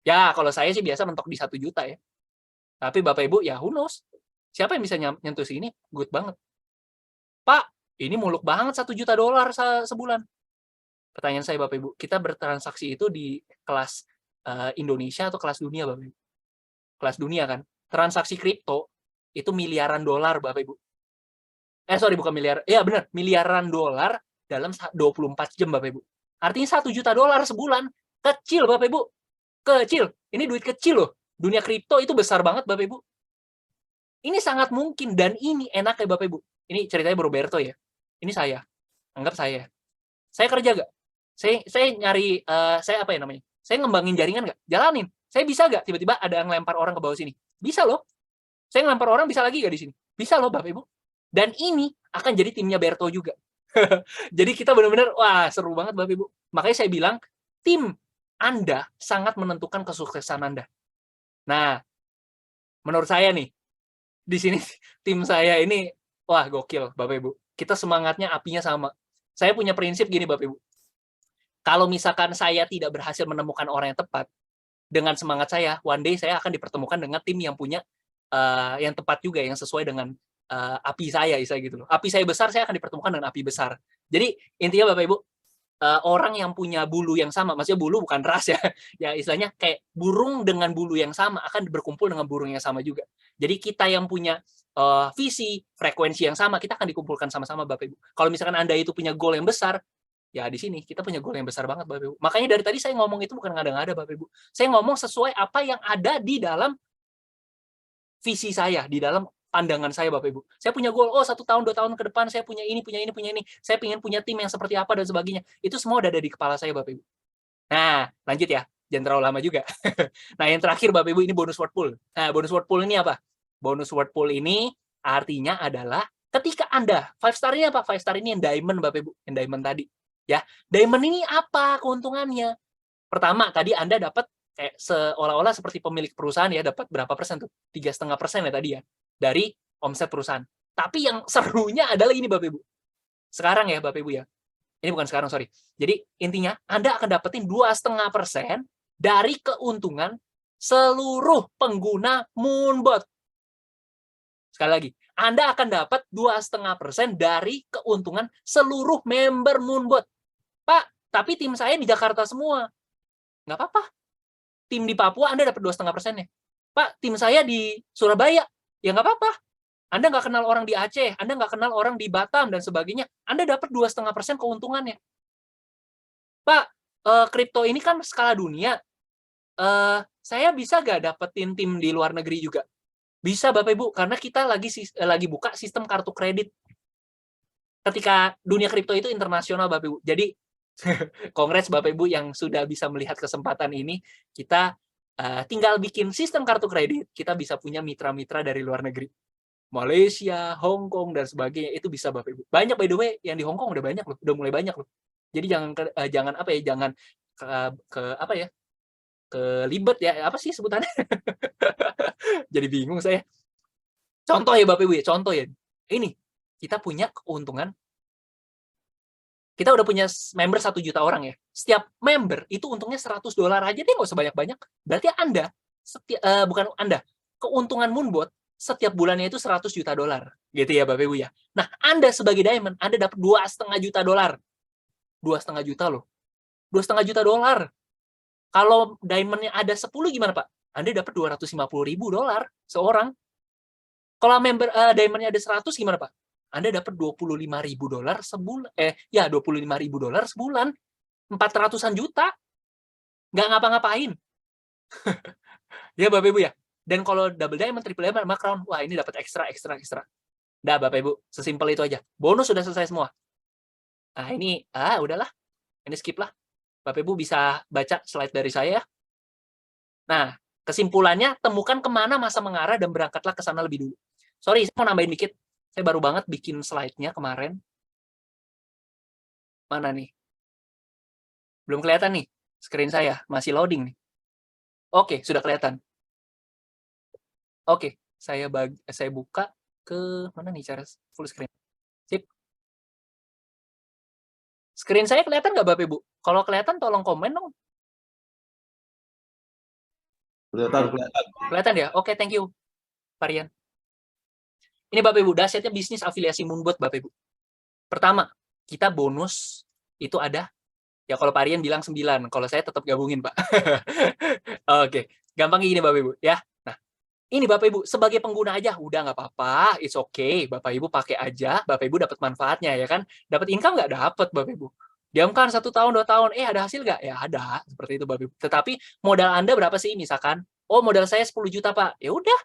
Ya, kalau saya sih biasa mentok di 1 juta ya. Tapi Bapak Ibu, ya who knows? Siapa yang bisa nyentuh sini? Good banget. Pak, ini muluk banget $1 juta sebulan. Pertanyaan saya Bapak Ibu, kita bertransaksi itu di kelas Indonesia atau kelas dunia Bapak Ibu? Kelas dunia kan? Transaksi kripto itu miliaran dolar Bapak Ibu. Sorry, bukan miliar. Ya benar, miliaran dolar dalam 24 jam Bapak Ibu. Artinya $1 juta sebulan. Kecil Bapak Ibu. Kecil. Ini duit kecil loh. Dunia kripto itu besar banget Bapak Ibu. Ini sangat mungkin dan ini enak ya Bapak Ibu. Ini ceritanya Roberto ya. Ini saya. Anggap saya. Saya kerja gak? Saya nyari, saya apa ya namanya? Saya ngembangin jaringan gak? Jalanin. Saya bisa gak tiba-tiba ada yang lempar orang ke bawah sini? Bisa loh. Saya ngelempar orang bisa lagi gak di sini? Bisa loh Bapak Ibu. Dan ini akan jadi timnya Berto juga. Jadi kita benar-benar, wah seru banget Bapak Ibu. Makanya saya bilang, tim Anda sangat menentukan kesuksesan Anda. Nah, menurut saya nih, di sini tim saya ini, wah gokil Bapak Ibu. Kita semangatnya, apinya sama. Saya punya prinsip gini Bapak Ibu. Kalau misalkan saya tidak berhasil menemukan orang yang tepat, dengan semangat saya, one day saya akan dipertemukan dengan tim yang punya, yang tepat juga, yang sesuai dengan api saya gitu loh. Api saya besar, saya akan dipertemukan dengan api besar. Jadi intinya Bapak Ibu, orang yang punya bulu yang sama, maksudnya bulu bukan ras ya, ya istilahnya kayak burung dengan bulu yang sama akan berkumpul dengan burung yang sama juga. Jadi kita yang punya visi, frekuensi yang sama, kita akan dikumpulkan sama-sama Bapak Ibu. Kalau misalkan Anda itu punya goal yang besar, ya di sini kita punya goal yang besar banget Bapak Ibu. Makanya dari tadi saya ngomong itu bukan ngada-ngada Bapak Ibu. Saya ngomong sesuai apa yang ada di dalam visi saya, di dalam pandangan saya Bapak Ibu. Saya punya goal, 1 tahun, 2 tahun ke depan saya punya ini. Saya ingin punya tim yang seperti apa dan sebagainya. Itu semua udah ada di kepala saya Bapak Ibu. Nah, lanjut ya. Jangan terlalu lama juga. Nah, yang terakhir Bapak Ibu ini bonus word pool. Nah, bonus word pool ini apa? Bonus word pool ini artinya adalah ketika Anda 5 star ini apa? 5 star ini yang diamond Bapak Ibu, yang diamond tadi. Ya, diamond ini apa keuntungannya? Pertama, tadi Anda dapat kayak seolah-olah seperti pemilik perusahaan ya, dapat berapa persen tuh? 3,5% ya tadi ya, dari omset perusahaan. Tapi yang serunya adalah ini Bapak Ibu. Sekarang ya Bapak Ibu ya. Ini bukan sekarang, sorry. Jadi intinya Anda akan dapetin 2,5% dari keuntungan seluruh pengguna Moonbot. Sekali lagi, Anda akan dapat 2,5% dari keuntungan seluruh member Moonbot. Pak, tapi tim saya di Jakarta semua. Nggak apa-apa. Tim di Papua Anda dapat 2,5%-nya. Pak, tim saya di Surabaya. Ya nggak apa-apa. Anda nggak kenal orang di Aceh, Anda nggak kenal orang di Batam, dan sebagainya. Anda dapat 2,5% keuntungannya. Pak, kripto ini kan skala dunia. Saya bisa nggak dapetin tim di luar negeri juga? Bisa Bapak Ibu, karena kita lagi buka sistem kartu kredit. Ketika dunia kripto itu internasional Bapak Ibu. Jadi, kongres Bapak Ibu yang sudah bisa melihat kesempatan ini, kita tinggal bikin sistem kartu kredit, kita bisa punya mitra-mitra dari luar negeri. Malaysia, Hong Kong, dan sebagainya, itu bisa Bapak Ibu. Banyak by the way, yang di Hong Kong udah banyak loh, udah mulai banyak loh. Jadi jangan apa ya, jangan kelibet ya, apa sih sebutannya? Jadi bingung saya. Contoh ya Bapak Ibu ya, contoh ya. Ini, kita punya keuntungan, kita udah punya member 1 juta orang ya. Setiap member itu untungnya $100 aja, dia nggak usah banyak-banyak. Berarti Anda, keuntungan Moonbot setiap bulannya itu $100 juta. Gitu ya Bapak Ibu ya. Nah, Anda sebagai diamond, Anda dapat $2,5 juta. $2,5 juta loh. $2,5 juta. Kalau diamond-nya ada 10 gimana, Pak? Anda dapat $250.000 seorang. Kalau diamond-nya ada 100 gimana, Pak? Anda dapat $25.000 sebulan. $25.000 sebulan. 400-an juta. Nggak ngapa-ngapain. Ya, Bapak Ibu ya. Dan kalau double diamond, triple diamond, sama crown, wah ini dapat ekstra. Dah, Bapak Ibu, sesimpel itu aja. Bonus sudah selesai semua. Nah, ini, udahlah. Ini skip lah. Bapak Ibu bisa baca slide dari saya. Nah, kesimpulannya, temukan kemana masa mengarah dan berangkatlah ke sana lebih dulu. Sorry, saya mau nambahin dikit. Saya baru banget bikin slide-nya kemarin. Mana nih? Belum kelihatan nih, screen saya. Masih loading nih. Oke, sudah kelihatan. Oke, saya buka ke mana nih cara full screen. Sip. Screen saya kelihatan nggak, Bapak Ibu? Kalau kelihatan, tolong komen dong. Kelihatan. Kelihatan ya? Oke, thank you, Varian. Ini Bapak Ibu, dahsyatnya bisnis afiliasi Moonbot, Bapak Ibu. Pertama, kita bonus itu ada, ya kalau Varian bilang 9, kalau saya tetap gabungin, Pak. Oke, gampang gini Bapak Ibu, ya. Nah, ini Bapak Ibu, sebagai pengguna aja, udah nggak apa-apa, it's okay. Bapak Ibu pakai aja, Bapak Ibu dapat manfaatnya, ya kan? Dapat income nggak? Dapat, Bapak Ibu. Diamkan 1 tahun, 2 tahun, ada hasil nggak? Ya ada, seperti itu Bapak Ibu. Tetapi modal Anda berapa sih? Misalkan, modal saya 10 juta Pak. Ya udah,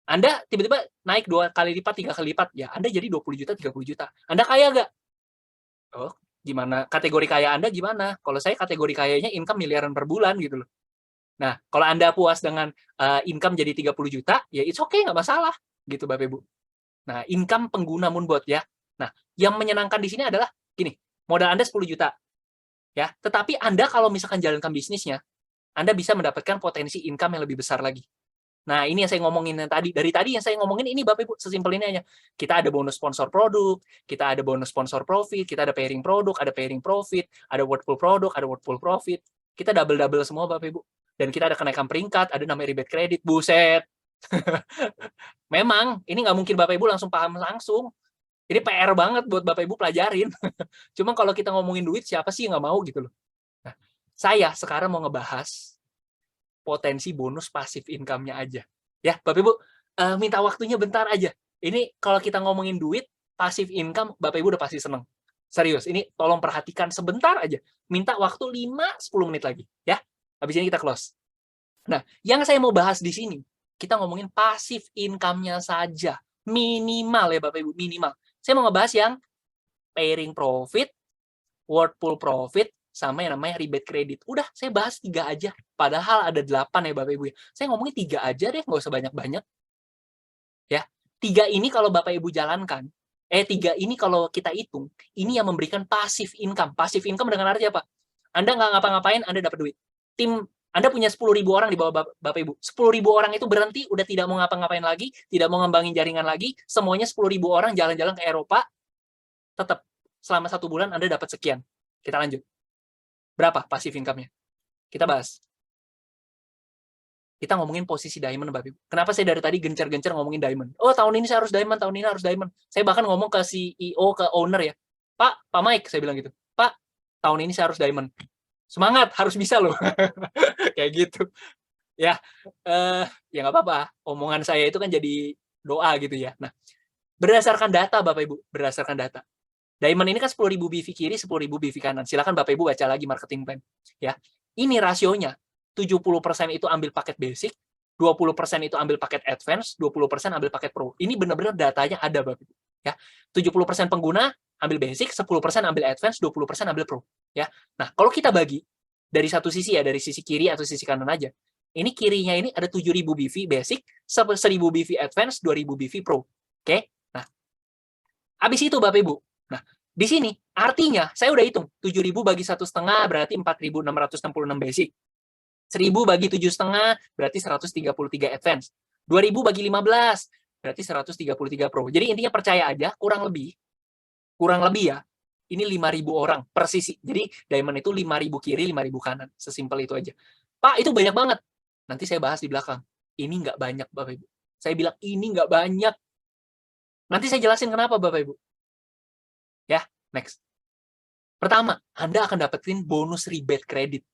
Anda tiba-tiba naik 2 kali lipat, 3 kali lipat, ya Anda jadi 20 juta, 30 juta. Anda kaya nggak? Oh, gimana? Kategori kaya Anda gimana? Kalau saya kategori kayanya income miliaran per bulan gitu loh. Nah, kalau Anda puas dengan income jadi 30 juta, ya it's okay, nggak masalah. Gitu Bapak Ibu. Nah, income pengguna Moonbot ya. Nah, yang menyenangkan di sini adalah gini, modal Anda 10 juta. Ya, tetapi Anda kalau misalkan jalankan bisnisnya, Anda bisa mendapatkan potensi income yang lebih besar lagi. Nah, ini yang saya ngomongin tadi. Dari tadi yang saya ngomongin ini Bapak Ibu, sesimpel ini aja. Kita ada bonus sponsor produk, kita ada bonus sponsor profit, kita ada pairing produk, ada pairing profit, ada wordful produk, ada wordful profit. Kita double-double semua Bapak Ibu. Dan kita ada kenaikan peringkat, ada namanya rebate kredit. Buset. Memang, ini nggak mungkin Bapak Ibu langsung paham langsung. Ini PR banget buat Bapak Ibu pelajarin. Cuma kalau kita ngomongin duit, siapa sih yang nggak mau gitu loh. Nah, saya sekarang mau ngebahas potensi bonus pasif income-nya aja. Ya, Bapak Ibu, minta waktunya bentar aja. Ini kalau kita ngomongin duit, pasif income, Bapak Ibu udah pasti seneng. Serius, ini tolong perhatikan sebentar aja. Minta waktu 5-10 menit lagi. Ya, habis ini kita close. Nah, yang saya mau bahas di sini, kita ngomongin pasif income-nya saja. Minimal ya Bapak Ibu, minimal. Saya mau ngebahas yang pairing profit, wordful profit, sama yang namanya rebate kredit. Udah, saya bahas 3 aja. Padahal ada 8 ya Bapak Ibu ya. Saya ngomongin 3 aja deh, nggak usah banyak-banyak. Ya, 3 ini kalau Bapak Ibu jalankan, 3 ini kalau kita hitung, ini yang memberikan pasif income. Pasif income dengan arti apa? Anda nggak ngapa-ngapain, Anda dapat duit. Tim Anda punya 10.000 orang di bawah Bapak Ibu. 10.000 orang itu berhenti, udah tidak mau ngapa-ngapain lagi, tidak mau ngembangin jaringan lagi, semuanya 10.000 orang jalan-jalan ke Eropa, tetap selama 1 bulan Anda dapat sekian. Kita lanjut. Berapa pasif income-nya? Kita bahas. Kita ngomongin posisi diamond, Bapak Ibu. Kenapa saya dari tadi gencar-gencar ngomongin diamond? Oh, tahun ini saya harus diamond, tahun ini harus diamond. Saya bahkan ngomong ke CEO, ke owner ya. Pak Mike, saya bilang gitu. Pak, tahun ini saya harus diamond. Semangat, harus bisa loh. Kayak gitu. Ya, ya nggak apa-apa. Omongan saya itu kan jadi doa gitu ya. Nah, berdasarkan data, Bapak Ibu. Berdasarkan data. Diamond ini kan 10.000 BV kiri, 10.000 BV kanan. Silakan Bapak Ibu baca lagi marketing plan. Ya, ini rasionya. 70% itu ambil paket basic, 20% itu ambil paket advance, 20% ambil paket pro. Ini benar-benar datanya ada, Bapak Ibu. Ya, 70% pengguna ambil basic, 10% ambil advance, 20% ambil pro. Ya, nah kalau kita bagi dari satu sisi ya, dari sisi kiri atau sisi kanan aja. Ini kirinya ini ada 7.000 BV basic, 1.000 BV advance, 2.000 BV pro. Oke, nah habis itu Bapak Ibu. Nah, di sini artinya saya udah hitung 7.000 bagi 1,5 berarti 4.666 basic. 1.000 bagi 7,5 berarti 133 advance. 2.000 bagi 15 berarti 133 pro. Jadi intinya percaya aja, kurang lebih ya, ini 5.000 orang per sisi. Jadi diamond itu 5.000 kiri, 5.000 kanan. Sesimpel itu aja. Pak, itu banyak banget. Nanti saya bahas di belakang. Ini nggak banyak, Bapak Ibu. Saya bilang ini nggak banyak. Nanti saya jelasin kenapa, Bapak Ibu. Ya, next. Pertama, Anda akan dapetin bonus rebate kredit.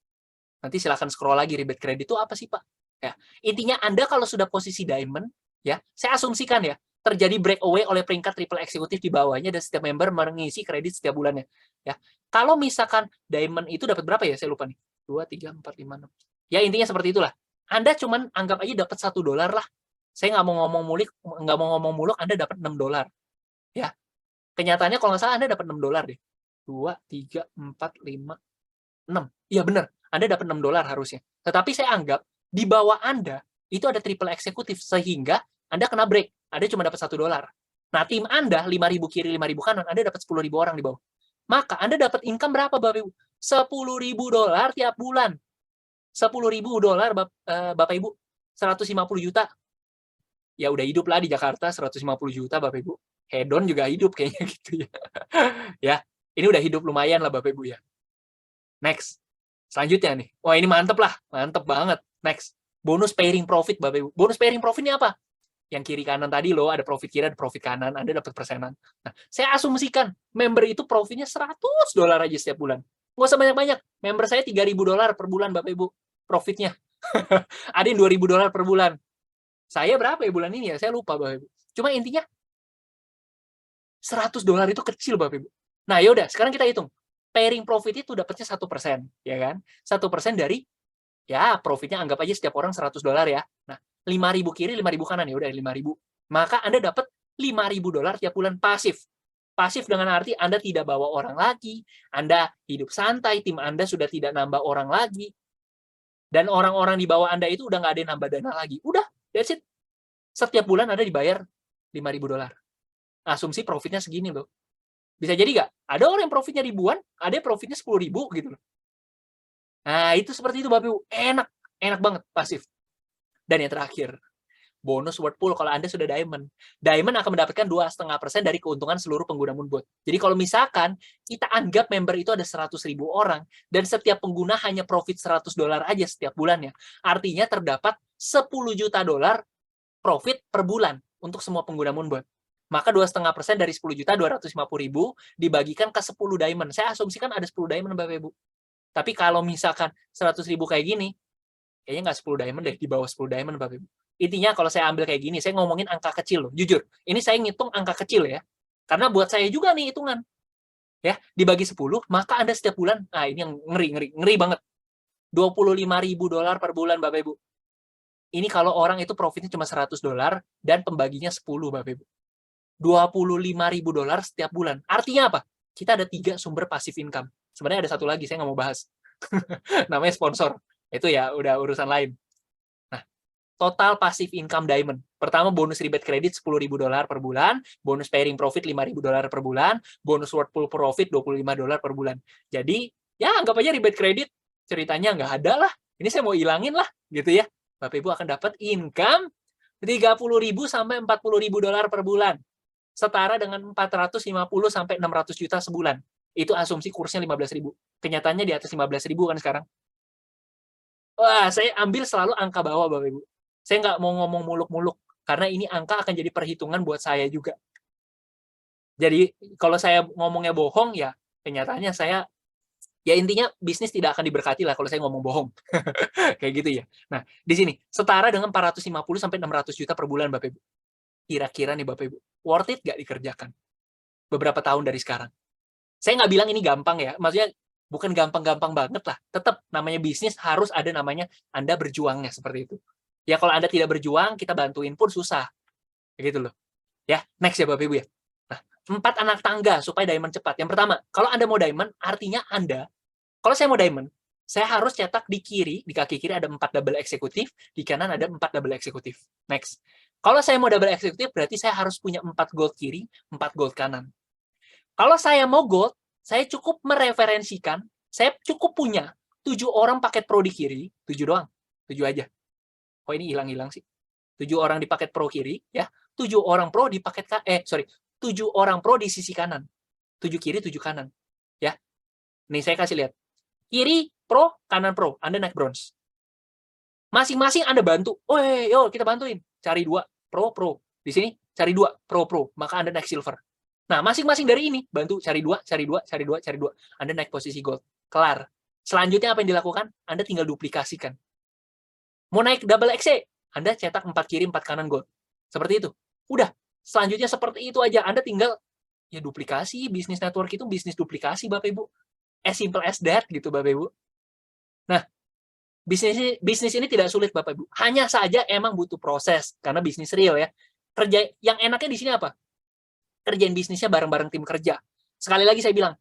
Nanti silahkan scroll lagi rebate credit itu apa sih, Pak? Ya, intinya Anda kalau sudah posisi diamond, ya, saya asumsikan ya, terjadi breakaway oleh peringkat triple eksekutif di bawahnya dan setiap member mengisi kredit setiap bulannya. Ya, kalau misalkan diamond itu dapat berapa ya? Saya lupa nih. 2, 3, 4, 5, 6. Ya intinya seperti itulah. Anda cuman anggap aja dapat $1 lah. Saya nggak mau ngomong muluk, Anda dapat $6. Ya, kenyataannya kalau nggak salah Anda dapat $6 deh. 2, 3, 4, 5, 6. Iya benar, Anda dapat $6 harusnya. Tetapi saya anggap di bawah Anda itu ada triple eksekutif sehingga Anda kena break. Anda cuma dapat $1. Nah, tim Anda 5.000 kiri, 5.000 kanan, Anda dapat 10.000 orang di bawah. Maka Anda dapat income berapa, Bapak Ibu? $10.000 tiap bulan. $10.000 Bapak Ibu. 150 juta. Ya udah hidup lah di Jakarta 150 juta Bapak Ibu. Hedon juga hidup kayaknya gitu ya. Ya, ini udah hidup lumayan lah Bapak Ibu ya. Next. Selanjutnya nih. Wah, ini mantep lah. Mantep banget. Next. Bonus pairing profit Bapak Ibu. Bonus pairing profit ini apa? Yang kiri kanan tadi loh, ada profit kiri, ada profit kanan, Anda dapat persenan. Nah, saya asumsikan member itu profitnya $100 aja setiap bulan. Nggak usah banyak-banyak. Member saya $3.000 per bulan Bapak Ibu. Profitnya. Ada yang $2.000 per bulan. Saya berapa ya bulan ini ya? Saya lupa Bapak Ibu. Cuma intinya $100 itu kecil Bapak Ibu. Nah, yaudah, sekarang kita hitung. Pairing profit itu dapatnya 1%, ya kan? 1% dari ya profitnya anggap aja setiap orang $100 ya. Nah, 5.000 kiri, 5.000 kanan ya udah 5.000. Maka Anda dapat $5.000 tiap bulan pasif. Pasif dengan arti Anda tidak bawa orang lagi, Anda hidup santai, tim Anda sudah tidak nambah orang lagi. Dan orang-orang di bawah Anda itu udah nggak ada yang nambah dana lagi. Udah, that's it. Setiap bulan Anda dibayar $5.000. Asumsi profitnya segini loh. Bisa jadi nggak? Ada orang yang profitnya ribuan, ada yang profitnya 10.000 gitu loh. Nah, itu seperti itu Bapak Ibu. Enak banget pasif. Dan yang terakhir, bonus word pool kalau Anda sudah diamond. Diamond akan mendapatkan 2,5% dari keuntungan seluruh pengguna Moonbot. Jadi kalau misalkan kita anggap member itu ada 100.000 orang dan setiap pengguna hanya profit $100 aja setiap bulannya. Artinya terdapat $10 juta profit per bulan untuk semua pengguna Moonbot. Maka 2,5% dari 10 juta 250.000 dibagikan ke 10 diamond. Saya asumsikan ada 10 diamond Bapak Ibu. Tapi kalau misalkan 100.000 kayak gini, kayaknya nggak 10 diamond deh, di bawah 10 diamond Bapak Ibu. Intinya kalau saya ambil kayak gini, saya ngomongin angka kecil loh, jujur. Ini saya ngitung angka kecil ya. Karena buat saya juga nih hitungan. Ya, dibagi 10, maka Anda setiap bulan, nah ini yang ngeri banget. $25.000 per bulan Bapak Ibu. Ini kalau orang itu profitnya cuma $100 dan pembaginya 10 Bapak Ibu. $25.000 setiap bulan. Artinya apa? Kita ada 3 sumber passive income. Sebenarnya ada satu lagi, saya nggak mau bahas. Namanya sponsor. Itu ya udah urusan lain. Nah, total passive income diamond. Pertama, bonus rebate kredit $10.000 per bulan, bonus pairing profit $5.000 per bulan, bonus word pool profit $25 per bulan. Jadi, ya anggap aja rebate kredit ceritanya nggak ada lah. Ini saya mau hilangin lah, gitu ya. Bapak Ibu akan dapat income $30.000 sampai $40.000 per bulan. Setara dengan 450 sampai 600 juta sebulan. Itu asumsi kursnya 15.000. Kenyataannya di atas 15.000 kan sekarang. Wah, saya ambil selalu angka bawah, Bapak Ibu. Saya nggak mau ngomong muluk-muluk, karena ini angka akan jadi perhitungan buat saya juga. Jadi, kalau saya ngomongnya bohong, ya kenyataannya saya, ya intinya bisnis tidak akan diberkati lah kalau saya ngomong bohong. Kayak gitu ya. Nah, di sini, setara dengan 450 sampai 600 juta per bulan, Bapak Ibu. Kira-kira nih Bapak Ibu, worth it nggak dikerjakan beberapa tahun dari sekarang? Saya nggak bilang ini gampang ya, maksudnya bukan gampang-gampang banget lah. Tetap namanya bisnis harus ada namanya Anda berjuangnya seperti itu. Ya kalau Anda tidak berjuang, kita bantuin pun susah. Begitu loh. Ya, next ya Bapak Ibu ya. Nah, 4 anak tangga supaya diamond cepat. Yang pertama, kalau Anda mau diamond, artinya Anda, kalau saya mau diamond, saya harus cetak di kiri, di kaki kiri ada 4 double eksekutif, di kanan ada 4 double eksekutif. Next. Kalau saya mau double eksekutif, berarti saya harus punya 4 gold kiri, 4 gold kanan. Kalau saya mau gold, saya cukup mereferensikan, saya cukup punya 7 orang paket pro di kiri, 7 doang, 7 aja. Oh ini hilang-hilang sih. 7 orang di paket pro kiri, ya. 7 orang pro di paket, 7 orang pro di sisi kanan. 7 kiri, 7 kanan. Ya. Nih saya kasih lihat. Kiri pro, kanan pro, Anda naik bronze. Masing-masing Anda bantu. Oh, yo kita bantuin. Cari 2 pro. Di sini cari 2 pro. Maka Anda naik silver. Nah, masing-masing dari ini bantu cari 2. Anda naik posisi gold. Kelar. Selanjutnya apa yang dilakukan? Anda tinggal duplikasikan. Mau naik double XC, Anda cetak 4 kiri, 4 kanan gold. Seperti itu. Udah. Selanjutnya seperti itu aja. Anda tinggal ya duplikasi. Bisnis network itu bisnis duplikasi, Bapak Ibu. As simple as that gitu, Bapak Ibu. Nah, bisnis ini tidak sulit, Bapak Ibu. Hanya saja emang butuh proses karena bisnis real ya. Kerja yang enaknya di sini apa? Kerjain bisnisnya bareng-bareng tim kerja. Sekali lagi saya bilang,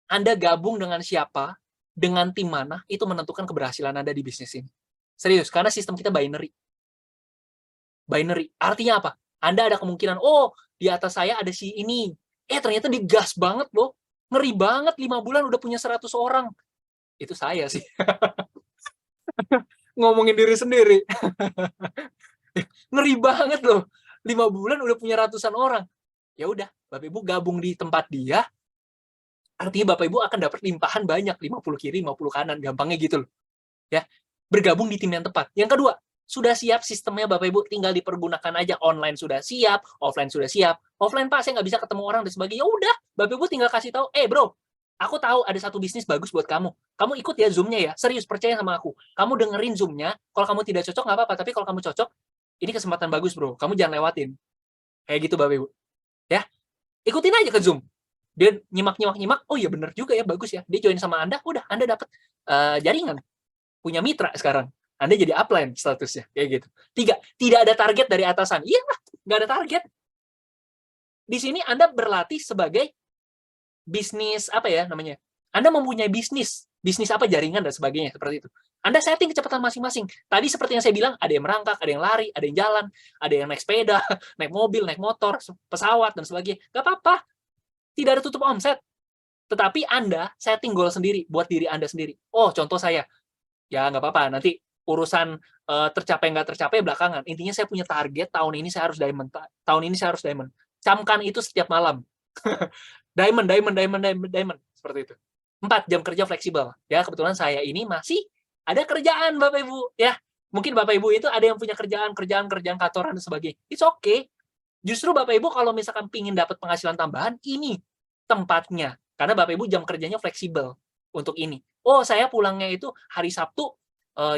Anda gabung dengan siapa, dengan tim mana, itu menentukan keberhasilan Anda di bisnis ini. Serius, karena sistem kita binary. Binary. Artinya apa? Anda ada kemungkinan, oh, di atas saya ada si ini. Ternyata digas banget loh. Ngeri banget, 5 bulan udah punya 100 orang. Itu saya sih. Ngomongin diri sendiri. Ngeri banget loh. 5 bulan udah punya ratusan orang. Ya udah, Bapak Ibu gabung di tempat dia, artinya Bapak Ibu akan dapat limpahan banyak, 50 kiri, 50 kanan, gampangnya gitu loh. Ya, bergabung di tim yang tepat. Yang kedua, sudah siap sistemnya Bapak Ibu, tinggal dipergunakan aja. Online sudah siap, offline sudah siap. Offline Pak, saya nggak bisa ketemu orang dan sebagainya. Ya udah, Bapak Ibu tinggal kasih tahu, bro, aku tahu ada satu bisnis bagus buat kamu. Kamu ikut ya Zoom-nya ya, serius, percaya sama aku. Kamu dengerin Zoom-nya, kalau kamu tidak cocok nggak apa-apa, tapi kalau kamu cocok, ini kesempatan bagus bro, kamu jangan lewatin. Kayak gitu Bapak Ibu. Ya, ikutin aja ke Zoom. Dia nyimak, oh iya bener juga ya, bagus ya. Dia join sama Anda, udah Anda dapat jaringan. Punya mitra sekarang. Anda jadi upline statusnya, kayak gitu. 3, tidak ada target dari atasan. Iya, nggak ada target. Di sini Anda berlatih sebagai bisnis, apa ya namanya? Anda mempunyai bisnis apa, jaringan dan sebagainya, seperti itu. Anda setting kecepatan masing-masing. Tadi seperti yang saya bilang, ada yang merangkak, ada yang lari, ada yang jalan, ada yang naik sepeda, naik mobil, naik motor, pesawat, dan sebagainya. Nggak apa-apa. Tidak ada tutup omset. Tetapi Anda setting goal sendiri, buat diri Anda sendiri. Oh, contoh saya, ya nggak apa-apa, nanti urusan tercapai nggak tercapai belakangan. Intinya saya punya target, tahun ini saya harus diamond. Tahun ini saya harus diamond. Camkan itu setiap malam. diamond. Seperti itu. 4 jam kerja fleksibel. Ya, kebetulan saya ini masih ada kerjaan, Bapak Ibu. Ya, mungkin Bapak Ibu itu ada yang punya kerjaan kantoran dan sebagainya. It's okay. Justru Bapak Ibu kalau misalkan pingin dapat penghasilan tambahan, ini tempatnya. Karena Bapak Ibu jam kerjanya fleksibel untuk ini. Oh, saya pulangnya itu hari Sabtu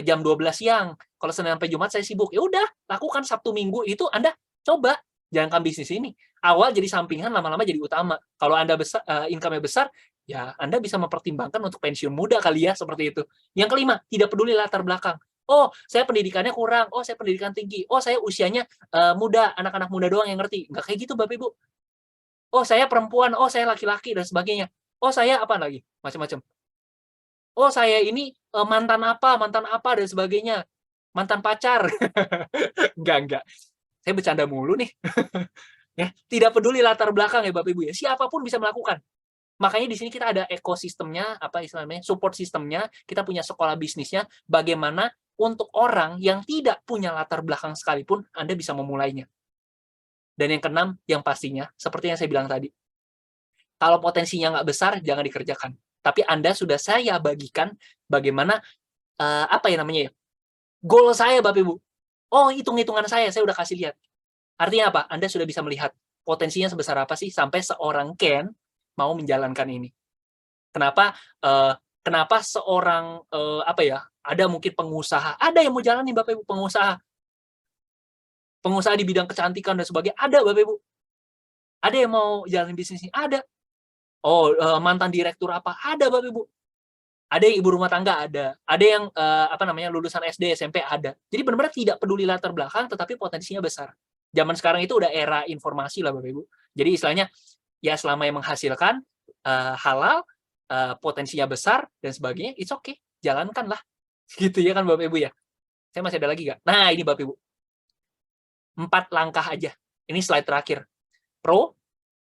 jam 12 siang. Kalau Senin sampai Jumat saya sibuk. Ya udah, lakukan Sabtu Minggu itu Anda coba jalankan bisnis ini. Awal jadi sampingan, lama-lama jadi utama. Kalau Anda besar, income-nya besar, ya Anda bisa mempertimbangkan untuk pensiun muda kali ya, seperti itu. Yang kelima, tidak peduli latar belakang. Oh, saya pendidikannya kurang. Oh, saya pendidikan tinggi. Oh, saya usianya muda, anak-anak muda doang yang ngerti. Nggak kayak gitu, Bapak Ibu. Oh, saya perempuan. Oh, saya laki-laki, dan sebagainya. Oh, saya apa lagi? Macam-macam. Oh, saya ini mantan apa, dan sebagainya. Mantan pacar. Enggak. Saya bercanda mulu nih. Ya, tidak peduli latar belakang ya Bapak Ibu ya. Siapapun bisa melakukan. Makanya di sini kita ada ekosistemnya, apa istilahnya, support sistemnya, kita punya sekolah bisnisnya, bagaimana untuk orang yang tidak punya latar belakang sekalipun, Anda bisa memulainya. Dan yang keenam, yang pastinya, seperti yang saya bilang tadi, kalau potensinya nggak besar, jangan dikerjakan. Tapi Anda sudah saya bagikan bagaimana, apa ya namanya ya, goal saya Bapak Ibu. Oh, hitung-hitungan saya udah kasih lihat. Artinya apa? Anda sudah bisa melihat potensinya sebesar apa sih sampai seorang Ken mau menjalankan ini. Kenapa seorang apa ya? Ada mungkin pengusaha, ada yang mau jalanin Bapak Ibu, pengusaha di bidang kecantikan dan sebagainya, ada Bapak Ibu. Ada yang mau jalanin bisnis ini, ada. Oh, mantan direktur apa? Ada Bapak Ibu. Ada yang ibu rumah tangga, ada yang apa namanya, lulusan SD, SMP, ada. Jadi benar-benar tidak peduli latar belakang, tetapi potensinya besar. Zaman sekarang itu udah era informasi lah Bapak Ibu. Jadi istilahnya ya selama yang menghasilkan halal, potensinya besar dan sebagainya, it's okay, jalankanlah. Gitu ya kan Bapak Ibu ya. Saya masih ada lagi nggak? Nah ini Bapak Ibu, 4 langkah aja. Ini slide terakhir. Pro,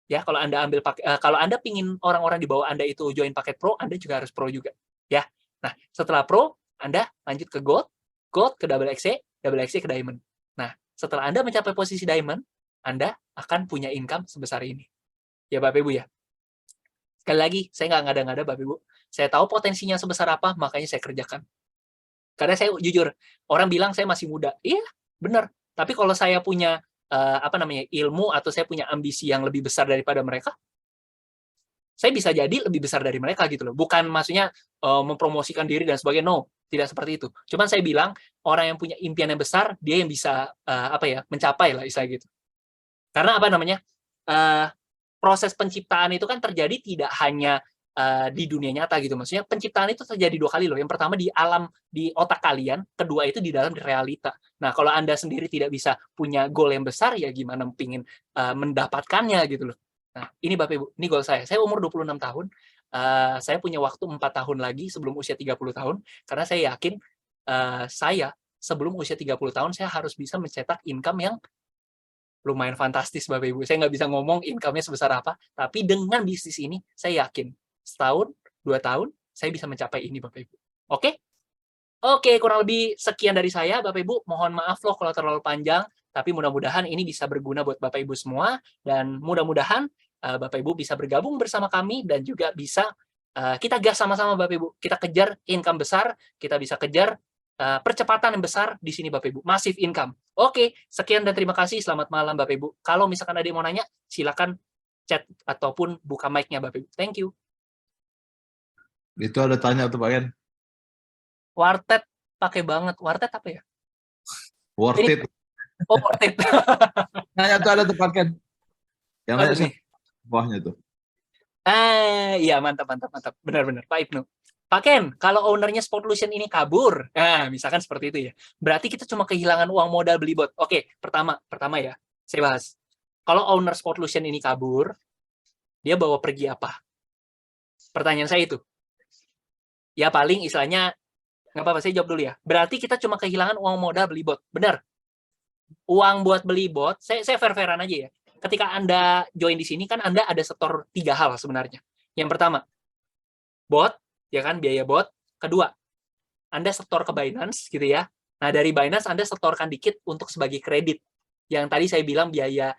ya kalau Anda ambil kalau Anda pingin orang-orang di bawah Anda itu join paket Pro, Anda juga harus Pro juga. Ya. Nah setelah Pro, Anda lanjut ke Gold ke Double XC ke Diamond. Nah setelah Anda mencapai posisi Diamond, Anda akan punya income sebesar ini. Ya Bapak Ibu ya. Sekali lagi, saya nggak ngada-ngada Bapak Ibu. Saya tahu potensinya sebesar apa, makanya saya kerjakan. Karena saya jujur, orang bilang saya masih muda. Iya, benar. Tapi kalau saya punya apa namanya, ilmu atau saya punya ambisi yang lebih besar daripada mereka, saya bisa jadi lebih besar dari mereka gitu loh. Bukan maksudnya mempromosikan diri dan sebagainya, no, tidak seperti itu. Cuman saya bilang orang yang punya impian yang besar, dia yang bisa mencapai lah istilah gitu. Karena apa namanya? Proses penciptaan itu kan terjadi tidak hanya di dunia nyata gitu. Maksudnya penciptaan itu terjadi 2 kali loh. Yang pertama di alam, di otak kalian, kedua itu di dalam realita. Nah, kalau Anda sendiri tidak bisa punya goal yang besar, ya gimana pingin mendapatkannya gitu loh. Nah, ini Bapak Ibu, ini goal saya. Saya umur 26 tahun, saya punya waktu 4 tahun lagi sebelum usia 30 tahun, karena saya yakin saya sebelum usia 30 tahun, saya harus bisa mencetak income yang lumayan fantastis Bapak Ibu. Saya nggak bisa ngomong income-nya sebesar apa, tapi dengan bisnis ini, saya yakin setahun, 2 tahun, saya bisa mencapai ini Bapak Ibu. Oke? Oke, kurang lebih sekian dari saya Bapak Ibu. Mohon maaf loh kalau terlalu panjang, tapi mudah-mudahan ini bisa berguna buat Bapak Ibu semua, dan mudah-mudahan Bapak Ibu bisa bergabung bersama kami dan juga bisa kita gas sama-sama Bapak Ibu. Kita kejar income besar, kita bisa kejar percepatan yang besar di sini Bapak Ibu. Massive income. Oke, sekian dan terima kasih. Selamat malam Bapak Ibu. Kalau misalkan ada yang mau nanya, silakan chat ataupun buka mic-nya Bapak Ibu. Thank you. Itu ada tanya tuh Pak Ken. Wartet pakai banget. Wartet apa ya? Worth Ini- it. Oh, wartet. Nanya tuh ada tuh Pak Ken. Yang nanya Aduh, nih. bawahnya tuh. Iya mantap. Benar-benar Pak Ibnu. Pak Ken, kalau ownernya Sportlution ini kabur, nah misalkan seperti itu ya, berarti kita cuma kehilangan uang modal beli bot. Oke, pertama ya, saya bahas. Kalau owner Sportlution ini kabur, dia bawa pergi apa? Pertanyaan saya itu. Ya paling istilahnya, nggak apa-apa, saya jawab dulu ya. Berarti kita cuma kehilangan uang modal beli bot. Benar. Uang buat beli bot, saya fair-fairan aja ya. Ketika Anda join di sini, kan Anda ada setor 3 hal sebenarnya. Yang pertama, bot, ya kan, biaya bot. Kedua, Anda setor ke Binance gitu ya. Nah, dari Binance Anda setorkan dikit untuk sebagai kredit. Yang tadi saya bilang biaya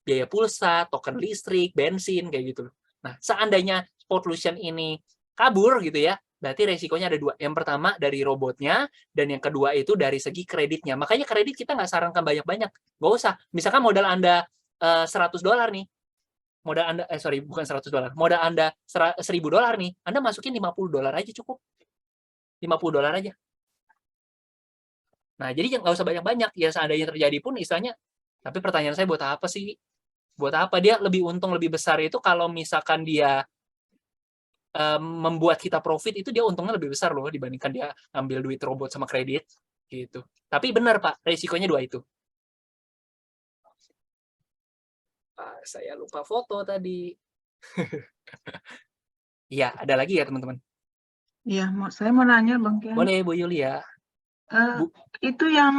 biaya pulsa, token listrik, bensin kayak gitu. Nah, seandainya Sportlution ini kabur gitu ya, berarti resikonya ada 2. Yang pertama dari robotnya, dan yang kedua itu dari segi kreditnya. Makanya kredit kita nggak sarankan banyak-banyak. Nggak usah. Misalkan modal Anda $100 nih, modal Anda bukan $100, modal Anda $1.000 nih, Anda masukin $50 aja cukup. $50 aja. Nah, jadi nggak usah banyak-banyak. Ya seandainya terjadi pun istilahnya, tapi pertanyaan saya buat apa sih? Buat apa? Dia lebih untung lebih besar itu kalau misalkan dia membuat kita profit, itu dia untungnya lebih besar loh dibandingkan dia ngambil duit robot sama kredit gitu. Tapi benar Pak, resikonya 2 itu. Saya lupa foto tadi. Iya, ada lagi ya teman-teman? Iya, saya mau nanya Bang Ken. Boleh Bu Yulia. Itu yang